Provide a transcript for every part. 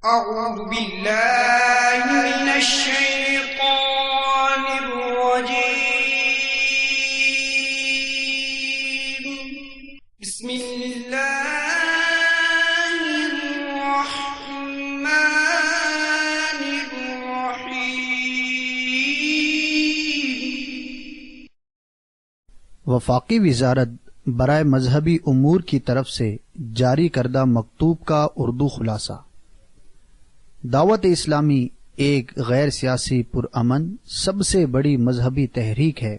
أعوذ بالله من الشيطان الرجيم. بسم الله الرحمن الرحيم. وفاقی وزارت برائے مذہبی امور کی طرف سے جاری کردہ مکتوب کا اردو خلاصہ. دعوت اسلامی ایک غیر سیاسی پرامن سب سے بڑی مذہبی تحریک ہے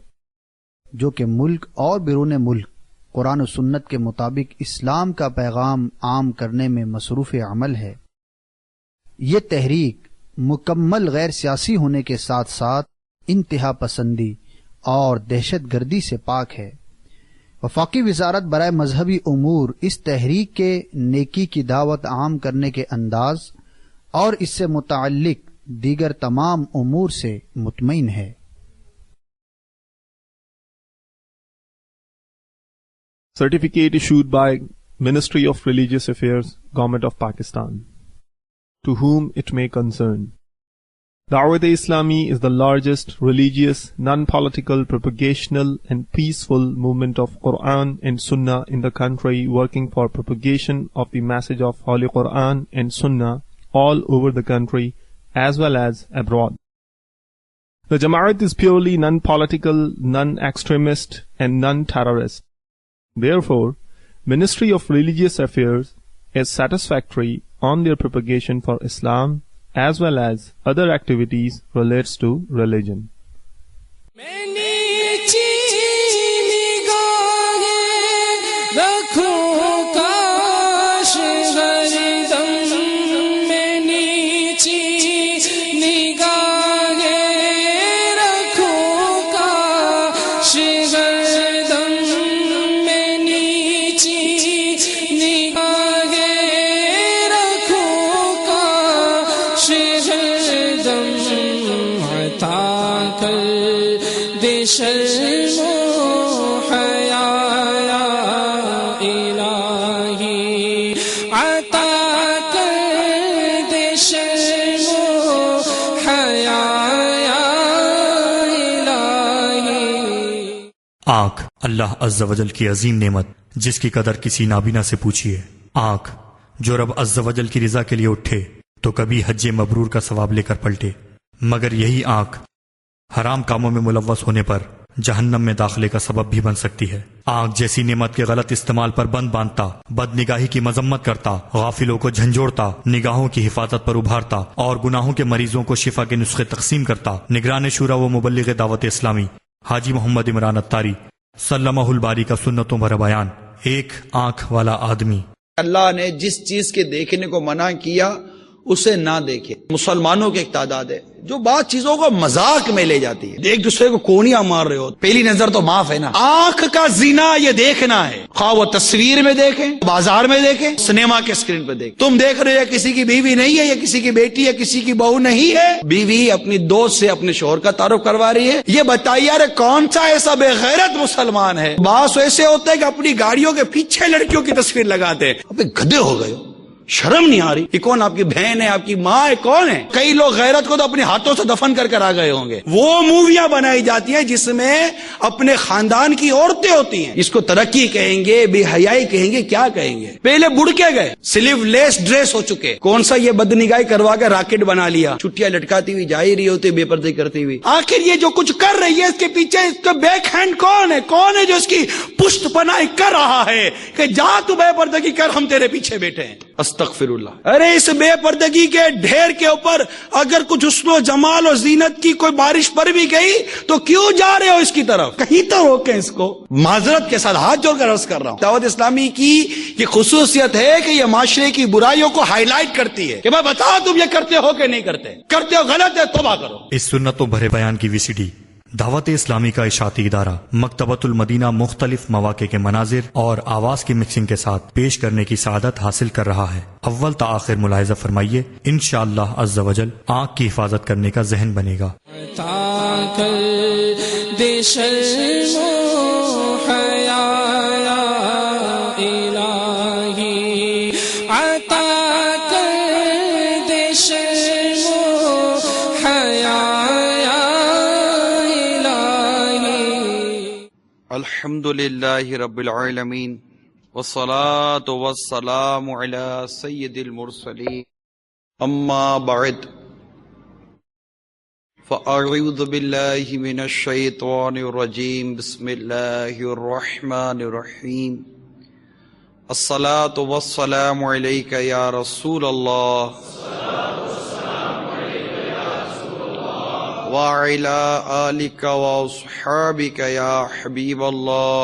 جو کہ ملک اور بیرون ملک قرآن و سنت کے مطابق اسلام کا پیغام عام کرنے میں مصروف عمل ہے. یہ تحریک مکمل غیر سیاسی ہونے کے ساتھ ساتھ انتہا پسندی اور دہشت گردی سے پاک ہے. وفاقی وزارت برائے مذہبی امور اس تحریک کے نیکی کی دعوت عام کرنے کے انداز اور اس سے متعلق دیگر تمام امور سے مطمئن ہے. Certificate issued by Ministry of Religious Affairs, Government of Pakistan. To whom it may concern. Dawat-e-Islami is the largest religious, non-political, propagational and peaceful movement of Quran and Sunnah in the country, working for propagation of the message of Holy Quran and Sunnah all over the country as well as abroad. The Jama'at is purely non-political, non-extremist and non-terrorist. Therefore, Ministry of Religious Affairs is satisfactory on their propagation for Islam as well as other activities relates to religion. آنکھ اللہ عز و جل کی عظیم نعمت جس کی قدر کسی نابینا سے پوچھیے. آنکھ جو رب عز و جل کی رضا کے لیے اٹھے تو کبھی حج مبرور کا ثواب لے کر پلٹے، مگر یہی آنکھ حرام کاموں میں ملوث ہونے پر جہنم میں داخلے کا سبب بھی بن سکتی ہے. آنکھ جیسی نعمت کے غلط استعمال پر بند باندھتا، بد نگاہی کی مذمت کرتا، غافلوں کو جھنجھوڑتا، نگاہوں کی حفاظت پر ابھارتا اور گناہوں کے مریضوں کو شفا کے نسخے تقسیم کرتا. نگران شورا و مبلغ دعوت اسلامی حاجی محمد عمران اتاری سلمہ الباری کا سنتوں بھرا بیان. ایک آنکھ والا آدمی. اللہ نے جس چیز کے دیکھنے کو منع کیا اسے نہ دیکھے. مسلمانوں کی ایک تعداد ہے جو بعض چیزوں کو مذاق میں لے جاتی ہے، ایک دوسرے کو کونیاں مار رہے ہو، پہلی نظر تو معاف ہے نا. آنکھ کا زنا یہ دیکھنا ہے، خواہ وہ تصویر میں دیکھیں، بازار میں دیکھیں، سنیما کے اسکرین پہ دیکھیں. تم دیکھ رہے ہو کسی کی بیوی نہیں ہے، یا کسی کی بیٹی ہے، کسی کی بہو نہیں ہے، بیوی اپنی دوست سے اپنے شوہر کا تعارف کروا رہی ہے. یہ بتائیے یار کون سا ایسا بے غیرت مسلمان ہے؟ بعض ایسے ہوتے ہیں کہ اپنی گاڑیوں کے پیچھے لڑکیوں کی تصویر لگاتے ہیں. ابے گدھے ہو گئے ہو، شرم نہیں آ رہی؟ یہ کون آپ کی بہن ہے، آپ کی ماں ہے، کون ہے؟ کئی لوگ غیرت کو تو اپنے ہاتھوں سے دفن کر کر آ گئے ہوں گے. وہ موویاں بنائی جاتی ہیں جس میں اپنے خاندان کی عورتیں ہوتی ہیں. اس کو ترقی کہیں گے، بے حیائی کہیں گے، کیا کہیں گے؟ پہلے بڑھ کے گئے، سلیو لیس ڈریس ہو چکے. کون سا یہ بدنگاہی کروا کے راکٹ بنا لیا، چھٹیاں لٹکاتی ہوئی جا ہی رہی ہوتی، بے پردگی کرتی ہوئی. آخر یہ جو کچھ کر رہی ہے اس کے پیچھے اس کا بیک ہینڈ کون ہے؟ کون ہے جو اس کی پشت پناہی کر رہا ہے کہ جا تو بے پردگی کر، ہم تیرے پیچھے بیٹھے ہیں؟ استغفر اللہ. ارے اس بے پردگی کے ڈھیر کے اوپر اگر کچھ حسن و جمال اور زینت کی کوئی بارش پر بھی گئی تو کیوں جا رہے ہو اس کی طرف؟ کہیں تو روکیں اس کو. معذرت کے ساتھ ہاتھ جوڑ کر عرض کر رہا ہوں، دعوت اسلامی کی یہ خصوصیت ہے کہ یہ معاشرے کی برائیوں کو ہائی لائٹ کرتی ہے کہ میں بتاؤ تم یہ کرتے ہو کہ نہیں کرتے، کرتے ہو غلط ہے توبہ کرو. اس سنتوں بھرے بیان کی VCD دعوت اسلامی کا اشاعتی ادارہ مکتبۃ المدینہ مختلف مواقع کے مناظر اور آواز کی مکسنگ کے ساتھ پیش کرنے کی سعادت حاصل کر رہا ہے. اول تا آخر ملاحظہ فرمائیے، انشاءاللہ عز و جل آنکھ کی حفاظت کرنے کا ذہن بنے گا. عطا کر دے شرم و حیا یا الہی۔ الحمد للہ رب العالمین والصلاة والسلام علی سید المرسلین اما بعد فاعوذ باللہ من الشیطان الرجیم بسم اللہ الرحمن الرحیم الصلاة والسلام علیک یا رسول اللہ وعلى آلك وأصحابك يا حبيب الله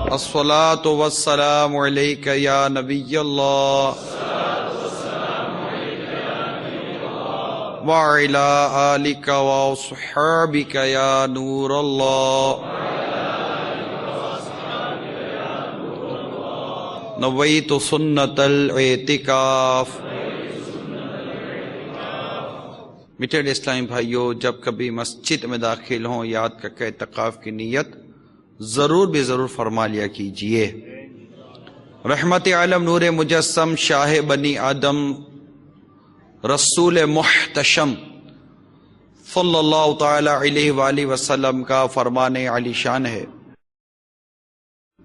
الصلاة والسلام عليك يا نبي الله وعلى آلك وأصحابك يا نور الله نويت سنة الاعتكاف۔ میٹھے اسلامی بھائیوں، جب کبھی مسجد میں داخل ہوں یاد کر کے اعتکاف کی نیت ضرور بھی ضرور فرما لیا کیجئے۔ رحمت عالم نور مجسم شاہ بنی آدم رسول محتشم صلی اللہ تعالی علیہ وآلہ وسلم کا فرمان علی شان ہے،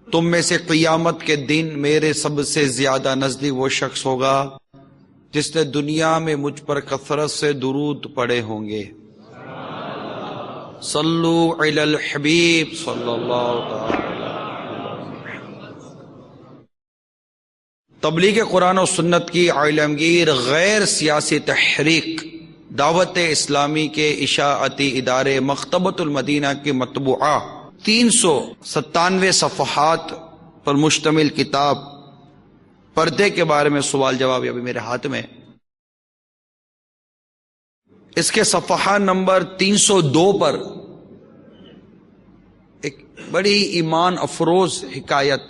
تم میں سے قیامت کے دن میرے سب سے زیادہ نزدیک وہ شخص ہوگا جس نے دنیا میں مجھ پر کثرت سے درود پڑے ہوں گے۔ صلو علی الحبیب صلی اللہ تعالی۔ تبلیغ قرآن و سنت کی عالمگیر غیر سیاسی تحریک دعوت اسلامی کے اشاعتی ادارے مکتبۃ المدینہ کی مطبوعہ 397 صفحات پر مشتمل کتاب پردے کے بارے میں سوال جواب ابھی میرے ہاتھ میں، اس کے صفحہ نمبر 302 پر ایک بڑی ایمان افروز حکایت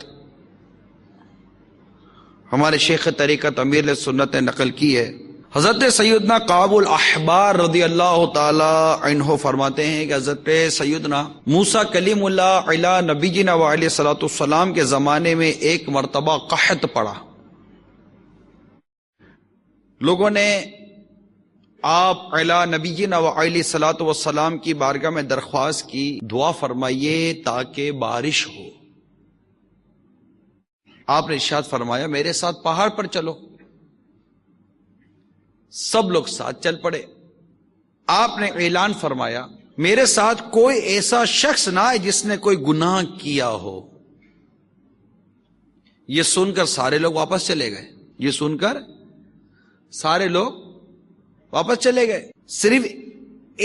ہمارے شیخ طریقت امیر سنت نے نقل کی ہے۔ حضرت سیدنا کعب الاحبار رضی اللہ تعالی عنہ فرماتے ہیں کہ حضرت سیدنا موسیٰ کلیم اللہ علی نبینا وعلیہ الصلوۃ والسلام کے زمانے میں ایک مرتبہ قحط پڑا، لوگوں نے آپ علی نبینا وعلیہ الصلوۃ والسلام کی بارگاہ میں درخواست کی، دعا فرمائیے تاکہ بارش ہو۔ آپ نے ارشاد فرمایا میرے ساتھ پہاڑ پر چلو۔ سب لوگ ساتھ چل پڑے۔ آپ نے اعلان فرمایا میرے ساتھ کوئی ایسا شخص نہ ہے جس نے کوئی گناہ کیا ہو۔ یہ سن کر سارے لوگ واپس چلے گئے، یہ سن کر سارے لوگ واپس چلے گئے، صرف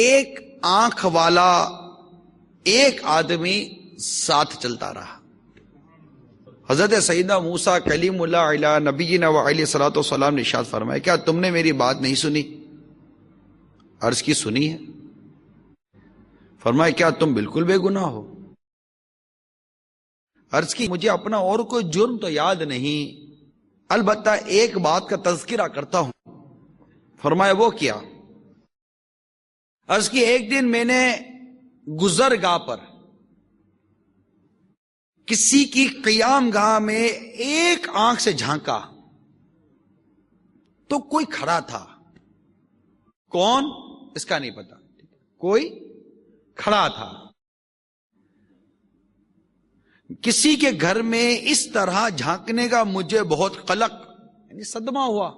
ایک آنکھ والا ایک آدمی ساتھ چلتا رہا۔ حضرت سیدنا موسیٰ کلیم اللہ علی نبینا وعلیہ الصلوۃ والسلام نے ارشاد فرمایا کیا تم نے میری بات نہیں سنی؟ عرض کی سنی ہے۔ فرمایا کیا تم بالکل بے گناہ ہو؟ عرض کی مجھے اپنا اور کوئی جرم تو یاد نہیں، البتہ ایک بات کا تذکرہ کرتا ہوں۔ فرمایا وہ کیا؟ عرض کی ایک دن میں نے گزرگاہ پر کسی کی قیام گاہ میں ایک آنکھ سے جھانکا تو کوئی کھڑا تھا، کون اس کا نہیں پتا، کوئی کھڑا تھا۔ کسی کے گھر میں اس طرح جھانکنے کا مجھے بہت قلق یعنی صدمہ ہوا،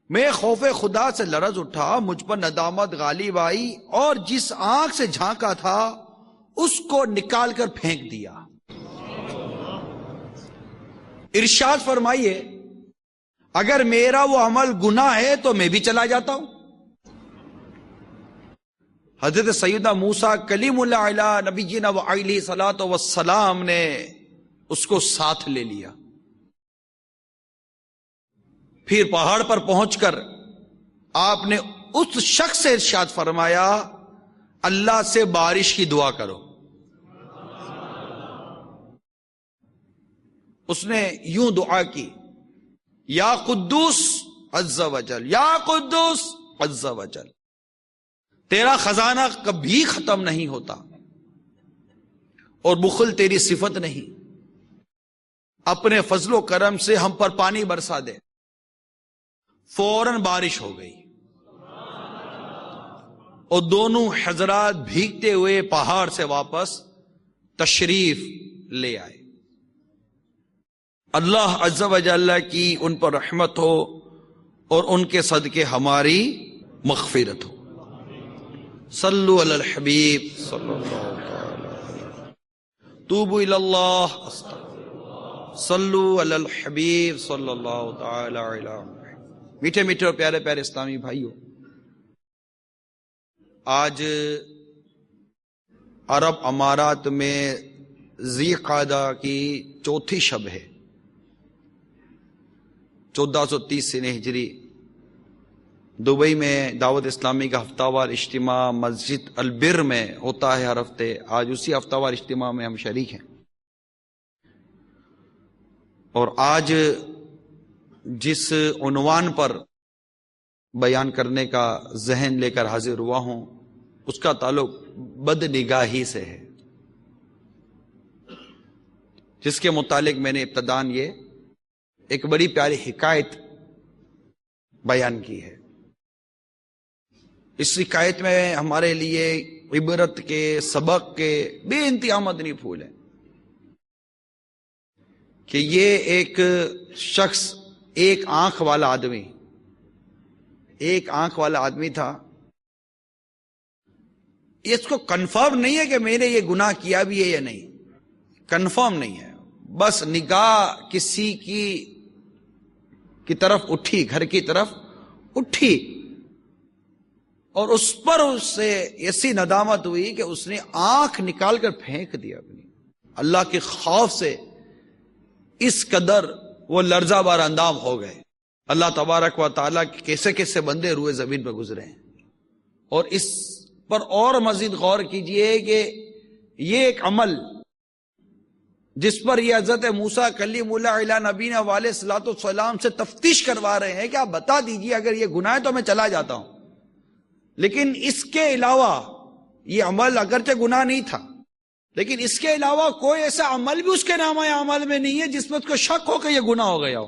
میں خوف خدا سے لرز اٹھا، مجھ پر ندامت غالب آئی اور جس آنکھ سے جھانکا تھا اس کو نکال کر پھینک دیا۔ ارشاد فرمائیے اگر میرا وہ عمل گناہ ہے تو میں بھی چلا جاتا ہوں۔ حضرت سیدنا موسیٰ کلیم اللہ علی نبینا وعلیہ الصلوۃ والسلام نے اس کو ساتھ لے لیا۔ پھر پہاڑ پر پہنچ کر آپ نے اس شخص سے ارشاد فرمایا اللہ سے بارش کی دعا کرو۔ اس نے یوں دعا کی یا قدوس عز وجل، یا قدوس عز وجل، تیرا خزانہ کبھی ختم نہیں ہوتا اور بخل تیری صفت نہیں، اپنے فضل و کرم سے ہم پر پانی برسا دے. فوراً بارش ہو گئی اور دونوں حضرات بھیگتے ہوئے پہاڑ سے واپس تشریف لے آئے. اللہ عز و جل کی ان پر رحمت ہو اور ان کے صدقے ہماری مغفرت ہو. صلو علی الحبیب صلی اللہ تعالی علیہ. توبوا الی اللہ. صلو علی الحبیب صلی اللہ تعالی علیہ. میٹھے میٹھے اور پیارے پیارے اسلامی بھائیوں، آج عرب امارات میں ذی قعدہ کی چوتھی شب ہے، 1430 سنہ ہجری. دبئی میں دعوت اسلامی کا ہفتہ وار اجتماع مسجد البر میں ہوتا ہے ہر ہفتے. آج اسی ہفتہ وار اجتماع میں ہم شریک ہیں، اور آج جس عنوان پر بیان کرنے کا ذہن لے کر حاضر ہوا ہوں اس کا تعلق بد نگاہی سے ہے، جس کے متعلق میں نے ابتداً یہ ایک بڑی پیاری حکایت بیان کی ہے. اس حکایت میں ہمارے لیے عبرت کے، سبق کے بے انتہا مدنی پھول ہیں کہ یہ ایک شخص، ایک آنکھ والا آدمی تھا. اس کو کنفرم نہیں ہے کہ میں نے یہ گناہ کیا بھی ہے یا نہیں، کنفرم نہیں ہے. بس نگاہ کسی کی طرف اٹھی، گھر کی طرف اٹھی، اور اس پر اس سے ایسی ندامت ہوئی کہ اس نے آنکھ نکال کر پھینک دیا اپنی. اللہ کے خوف سے اس قدر وہ لرزہ بار اندام ہو گئے. اللہ تبارک و تعالیٰ کے کیسے کیسے بندے روئے زمین پہ گزرے ہیں. اور اس پر اور مزید غور کیجئے کہ یہ ایک عمل جس پر یہ حضرت موسیٰ کلیم اللہ علیہ نبینا علیہ الصلوۃ والسلام سے تفتیش کروا رہے ہیں کہ آپ بتا دیجئے اگر یہ گناہ ہے تو میں چلا جاتا ہوں. لیکن اس کے علاوہ یہ عمل اگرچہ گناہ نہیں تھا، لیکن اس کے علاوہ کوئی ایسا عمل بھی اس کے نامہ عمل میں نہیں ہے جس میں اس کو شک ہو کہ یہ گناہ ہو گیا ہو.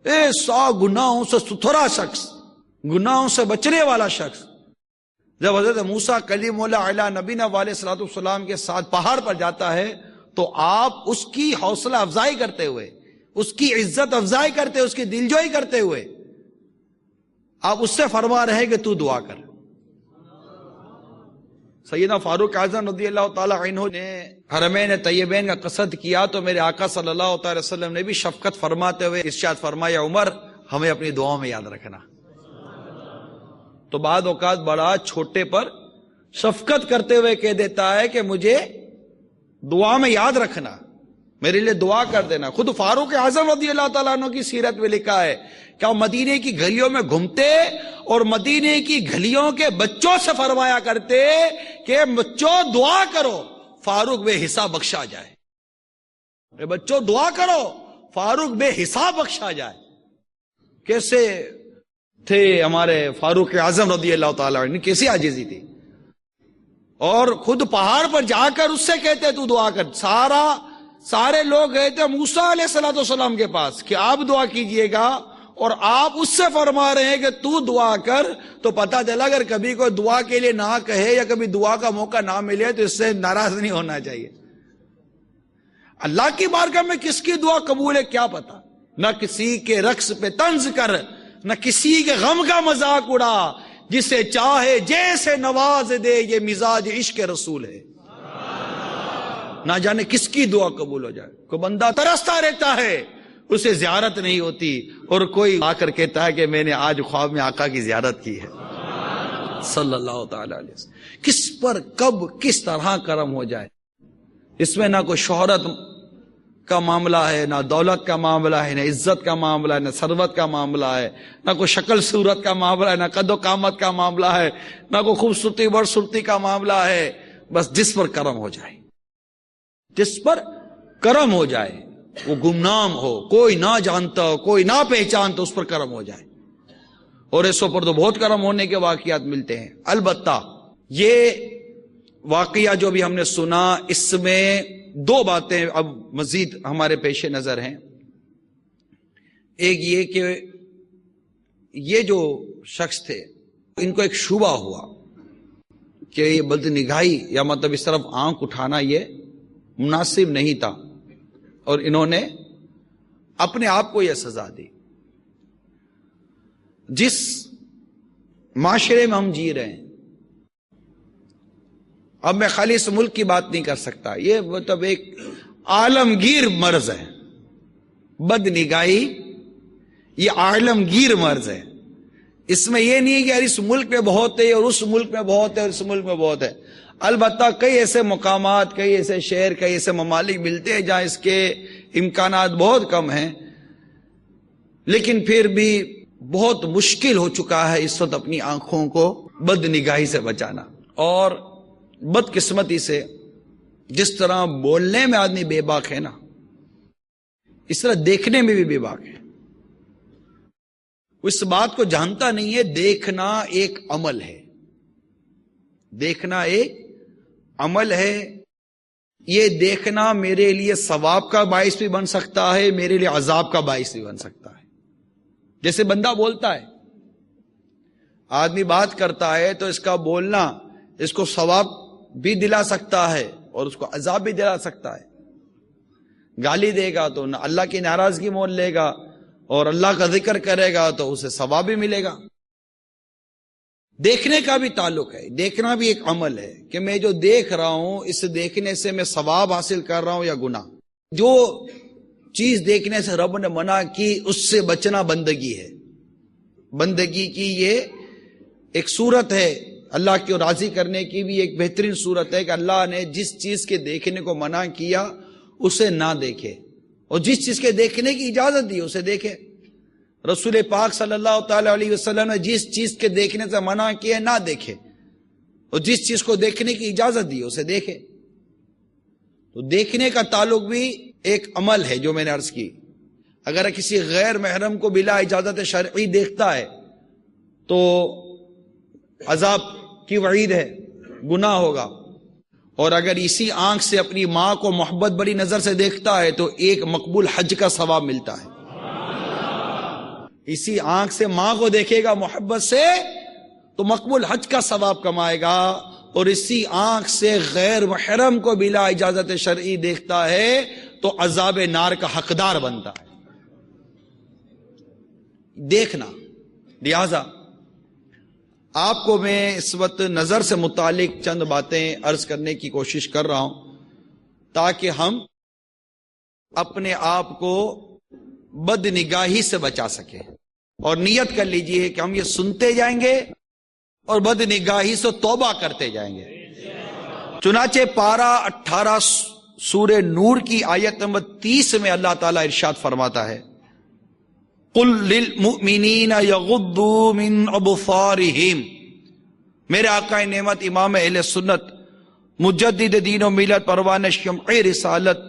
ایسا گناہوں سے ستھرا شخص، گناہوں سے بچنے والا شخص جب حضرت موسیٰ کلیم اللہ علیہ نبینا علیہ الصلوۃ والسلام کے ساتھ پہاڑ پر جاتا ہے تو آپ اس کی حوصلہ افزائی کرتے ہوئے، اس کی عزت افزائی کرتے ہوئے، اس کی دلجوئی کرتے ہوئے آپ اس سے فرما رہے کہ تو دعا کر. سیدنا فاروق اعظم رضی اللہ تعالی عنہ نے حرمین طیبین کا قصد کیا تو میرے آقا صلی اللہ تعالی وسلم نے بھی شفقت فرماتے ہوئے ارشاد فرمایا، عمر ہمیں اپنی دعاؤں میں یاد رکھنا. تو بعض اوقات بڑا چھوٹے پر شفقت کرتے ہوئے کہہ دیتا ہے کہ مجھے دعا میں یاد رکھنا، میرے لیے دعا کر دینا. خود فاروق اعظم رضی اللہ تعالیٰ عنہ کی سیرت میں لکھا ہے کہ وہ مدینے کی گلیوں میں گھومتے اور مدینے کی گلیوں کے بچوں سے فرمایا کرتے کہ بچوں دعا کرو فاروق بے حساب بخشا جائے. بچوں دعا کرو فاروق بے حساب بخشا جائے. کیسے تھے ہمارے فاروق اعظم رضی اللہ تعالیٰ عنہ، کیسی عاجزی تھی. اور خود پہاڑ پر جا کر اس سے کہتے تو دعا کر. سارے لوگ گئے تھے موسیٰ علیہ الصلوۃ والسلام کے پاس کہ آپ دعا کیجئے گا، اور آپ اس سے فرما رہے ہیں کہ تو دعا کر. تو پتہ چلا اگر کبھی کوئی دعا کے لیے نہ کہے یا کبھی دعا کا موقع نہ ملے تو اس سے ناراض نہیں ہونا چاہیے. اللہ کی بارگاہ میں کس کی دعا قبول ہے کیا پتا. نہ کسی کے رقص پہ طنز کر، نہ کسی کے غم کا مذاق اڑا، جسے چاہے جیسے نواز دے، یہ مزاج عشق رسول ہے. نہ جانے کس کی دعا قبول ہو جائے. کوئی بندہ ترستا رہتا ہے، اسے زیارت نہیں ہوتی، اور کوئی آ کر کہتا ہے کہ میں نے آج خواب میں آقا کی زیارت کی ہے صلی اللہ تعالی علیہ وسلم. کس پر کب کس طرح کرم ہو جائے. اس میں نہ کوئی شہرت کا معاملہ ہے، نہ دولت کا معاملہ ہے، نہ عزت کا معاملہ ہے، نہ ثروت کا معاملہ ہے، نہ کوئی شکل صورت کا معاملہ ہے، نہ قد و قامت کا معاملہ ہے، نہ کوئی خوبصورتی برصورتی کا معاملہ ہے. بس جس پر کرم ہو جائے، جس پر کرم ہو جائے، وہ گمنام ہو، کوئی نہ جانتا ہو، کوئی نہ پہچانتا، اس پر کرم ہو جائے. اور ایسوں پر تو بہت کرم ہونے کے واقعات ملتے ہیں. البتہ یہ واقعہ جو بھی ہم نے سنا، اس میں دو باتیں اب مزید ہمارے پیش نظر ہیں. ایک یہ کہ یہ جو شخص تھے ان کو ایک شبہ ہوا کہ یہ بد نگاہی یا مطلب اس طرف آنکھ اٹھانا یہ مناسب نہیں تھا، اور انہوں نے اپنے آپ کو یہ سزا دی. جس معاشرے میں ہم جی رہے ہیں، اب میں خالی اس ملک کی بات نہیں کر سکتا، یہ مطلب ایک عالمگیر مرض ہے. بد نگاہی یہ عالمگیر مرض ہے. اس میں یہ نہیں ہے کہ یار اس ملک میں بہت ہے اور اس ملک میں بہت ہے اور اس ملک میں بہت ہے. البتہ کئی ایسے مقامات، کئی ایسے شہر، کئی ایسے ممالک ملتے ہیں جہاں اس کے امکانات بہت کم ہیں، لیکن پھر بھی بہت مشکل ہو چکا ہے اس وقت اپنی آنکھوں کو بد نگاہی سے بچانا. اور بدقسمتی سے جس طرح بولنے میں آدمی بے باک ہے نا، اس طرح دیکھنے میں بھی بے باک ہے. اس بات کو جانتا نہیں ہے دیکھنا ایک عمل ہے، دیکھنا ایک عمل ہے. یہ دیکھنا میرے لیے ثواب کا باعث بھی بن سکتا ہے، میرے لیے عذاب کا باعث بھی بن سکتا ہے. جیسے بندہ بولتا ہے، آدمی بات کرتا ہے تو اس کا بولنا اس کو ثواب بھی دلا سکتا ہے اور اس کو عذاب بھی دلا سکتا ہے. گالی دے گا تو اللہ کی ناراضگی مول لے گا، اور اللہ کا ذکر کرے گا تو اسے ثواب بھی ملے گا. دیکھنے کا بھی تعلق ہے. دیکھنا بھی ایک عمل ہے کہ میں جو دیکھ رہا ہوں اس دیکھنے سے میں ثواب حاصل کر رہا ہوں یا گناہ. جو چیز دیکھنے سے رب نے منع کی اس سے بچنا بندگی ہے. بندگی کی یہ ایک صورت ہے، اللہ کو راضی کرنے کی بھی ایک بہترین صورت ہے کہ اللہ نے جس چیز کے دیکھنے کو منع کیا اسے نہ دیکھے، اور جس چیز کے دیکھنے کی اجازت دی اسے دیکھے. رسول پاک صلی اللہ تعالی علیہ وسلم نے جس چیز کے دیکھنے سے منع کیا نہ دیکھے، اور جس چیز کو دیکھنے کی اجازت دی اسے دیکھے. تو دیکھنے کا تعلق بھی ایک عمل ہے جو میں نے عرض کی. اگر کسی غیر محرم کو بلا اجازت شرعی دیکھتا ہے تو عذاب کی وعید ہے، گناہ ہوگا. اور اگر اسی آنکھ سے اپنی ماں کو محبت بری نظر سے دیکھتا ہے تو ایک مقبول حج کا ثواب ملتا ہے. اسی آنکھ سے ماں کو دیکھے گا محبت سے تو مقبول حج کا ثواب کمائے گا، اور اسی آنکھ سے غیر محرم کو بلا اجازت شرعی دیکھتا ہے تو عذاب نار کا حقدار بنتا ہے. دیکھنا. لہذا آپ کو میں اس وقت نظر سے متعلق چند باتیں عرض کرنے کی کوشش کر رہا ہوں تاکہ ہم اپنے آپ کو بد نگاہی سے بچا سکیں. اور نیت کر لیجئے کہ ہم یہ سنتے جائیں گے اور بد نگاہی سے توبہ کرتے جائیں گے. چنانچہ پارہ 18 سورہ نور کی آیت نمبر 30 میں اللہ تعالیٰ ارشاد فرماتا ہے، قل للمؤمنین یغضوا من ابصارہم. میرے آقا نعمت امام اہل سنت مجدد دین و ملت پروان شمع رسالت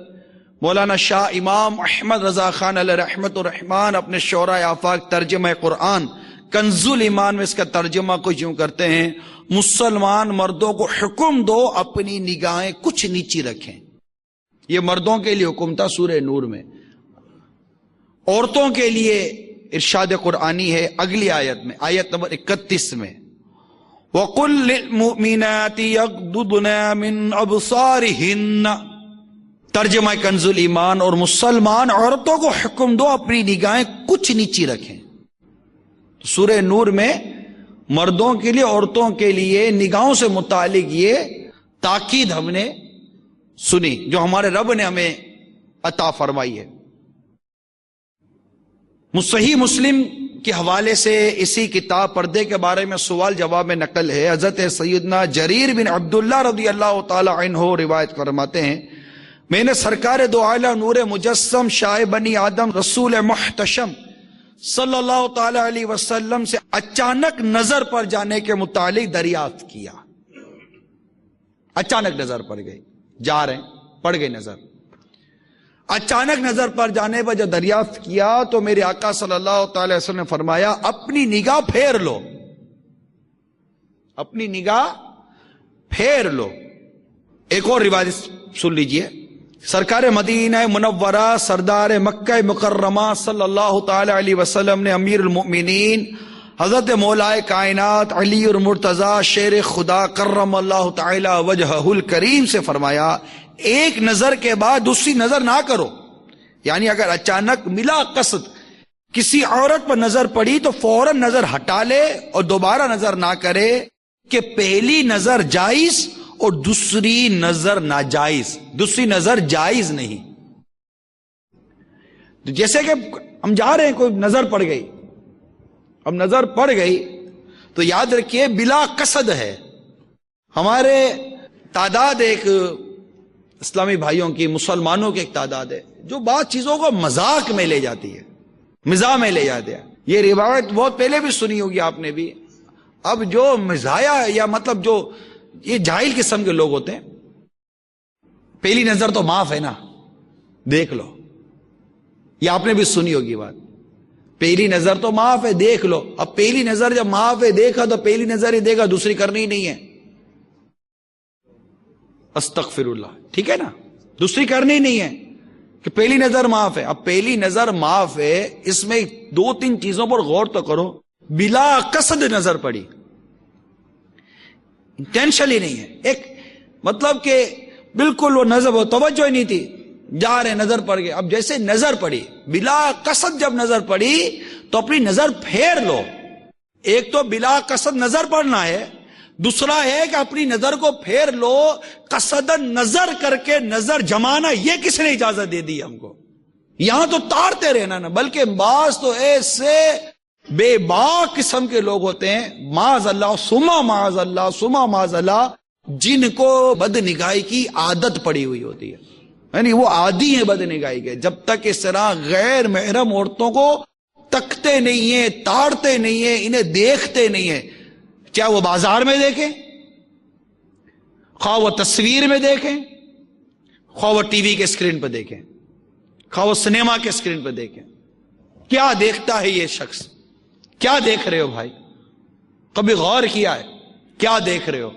مولانا شاہ امام احمد رضا خان علیہ رحمت الرحمان اپنے شعراء آفاق ترجمہ قرآن کنز الایمان میں اس کا ترجمہ کو یوں کرتے ہیں، مسلمان مردوں کو حکم دو اپنی نگاہیں کچھ نیچی رکھیں. یہ مردوں کے لیے حکم تھا سورہ نور میں. عورتوں کے لیے ارشاد قرآنی ہے اگلی آیت میں، آیت نمبر 31 میں، وَقُلْ لِلْمُؤْمِنَاتِ يَغْضُضْنَ مِنْ أَبْصَارِهِنَّ. ترجمہ کنز الایمان، اور مسلمان عورتوں کو حکم دو اپنی نگاہیں کچھ نیچی رکھیں. سورہ نور میں مردوں کے لیے عورتوں کے لیے نگاہوں سے متعلق یہ تاکید ہم نے سنی جو ہمارے رب نے ہمیں عطا فرمائی ہے. صحیح مسلم کے حوالے سے اسی کتاب پردے کے بارے میں سوال جواب میں نقل ہے. حضرت سیدنا جریر بن عبداللہ رضی اللہ تعالی عنہ روایت فرماتے ہیں، میں نے سرکار دو عالم نور مجسم شاہ بنی آدم رسول محتشم صلی اللہ تعالی علیہ وسلم سے اچانک نظر پر جانے کے متعلق دریافت کیا. اچانک نظر پڑ گئی، جا رہے ہیں پڑ گئی نظر. اچانک نظر پر جانے پر جب دریافت کیا تو میرے آقا صلی اللہ تعالی وسلم نے فرمایا اپنی نگاہ پھیر لو، اپنی نگاہ پھیر لو. ایک اور روایت سن لیجئے، سرکار مدینہ منورہ سردار مکہ مکرمہ صلی اللہ تعالی علیہ وسلم نے امیر المؤمنین حضرت مولائے کائنات علی المرتضی شیر خدا کرم اللہ تعالی وجہہ الکریم سے فرمایا ایک نظر کے بعد دوسری نظر نہ کرو. یعنی اگر اچانک ملا قصد کسی عورت پر نظر پڑی تو فوراً نظر ہٹا لے اور دوبارہ نظر نہ کرے کہ پہلی نظر جائز اور دوسری نظر ناجائز. دوسری نظر جائز نہیں. جیسے کہ ہم جا رہے ہیں کوئی نظر پڑ گئی, اب نظر پڑ گئی تو یاد رکھیے بلا قصد ہے. ہمارے تعداد ایک اسلامی بھائیوں کی مسلمانوں کی ایک تعداد ہے جو بعض چیزوں کو مذاق میں لے جاتی ہے, مزاح میں لے جاتے ہیں. یہ روایت بہت پہلے بھی سنی ہوگی آپ نے بھی. اب جو مزایا یا مطلب جو یہ جاہل قسم کے لوگ ہوتے ہیں, پہلی نظر تو معاف ہے نا, دیکھ لو. یہ آپ نے بھی سنی ہوگی بات, پہلی نظر تو معاف ہے دیکھ لو. اب پہلی نظر جب معاف ہے دیکھا تو پہلی نظر ہی دیکھا, دوسری کرنی ہی نہیں ہے. استغفر اللہ, ٹھیک ہے نا, دوسری کرنی نہیں ہے کہ پہلی نظر معاف ہے. اب پہلی نظر معاف ہے, اس میں دو تین چیزوں پر غور تو کرو. بلا قصد نظر پڑی, انٹینشنلی نہیں ہے. ایک مطلب کہ بالکل وہ نظر توجہ ہی نہیں تھی, جا رہے نظر پڑ گئے. اب جیسے نظر پڑی بلا قصد جب نظر پڑی تو اپنی نظر پھیر لو. ایک تو بلا قصد نظر پڑنا ہے, دوسرا ہے کہ اپنی نظر کو پھیر لو. قصدن نظر کر کے نظر جمانا یہ کس نے اجازت دے دی ہم کو؟ یہاں تو تارتے رہنا نا, بلکہ بعض تو ایسے بے باک قسم کے لوگ ہوتے ہیں, معاذ اللہ سما معاذ اللہ سما معاذ اللہ, جن کو بد نگاہی کی عادت پڑی ہوئی ہوتی ہے. یعنی وہ عادی ہیں بد نگاہی کے. جب تک اس طرح غیر محرم عورتوں کو تکتے نہیں ہیں, تاڑتے نہیں ہیں, انہیں دیکھتے نہیں ہیں, چاہے وہ بازار میں دیکھیں, خواہ وہ تصویر میں دیکھیں, خواہ وہ ٹی وی کے اسکرین پہ دیکھیں, خواہ وہ سنیما کے اسکرین پہ دیکھیں. کیا دیکھتا ہے یہ شخص؟ کیا دیکھ رہے ہو بھائی؟ کبھی غور کیا ہے کیا دیکھ رہے ہو؟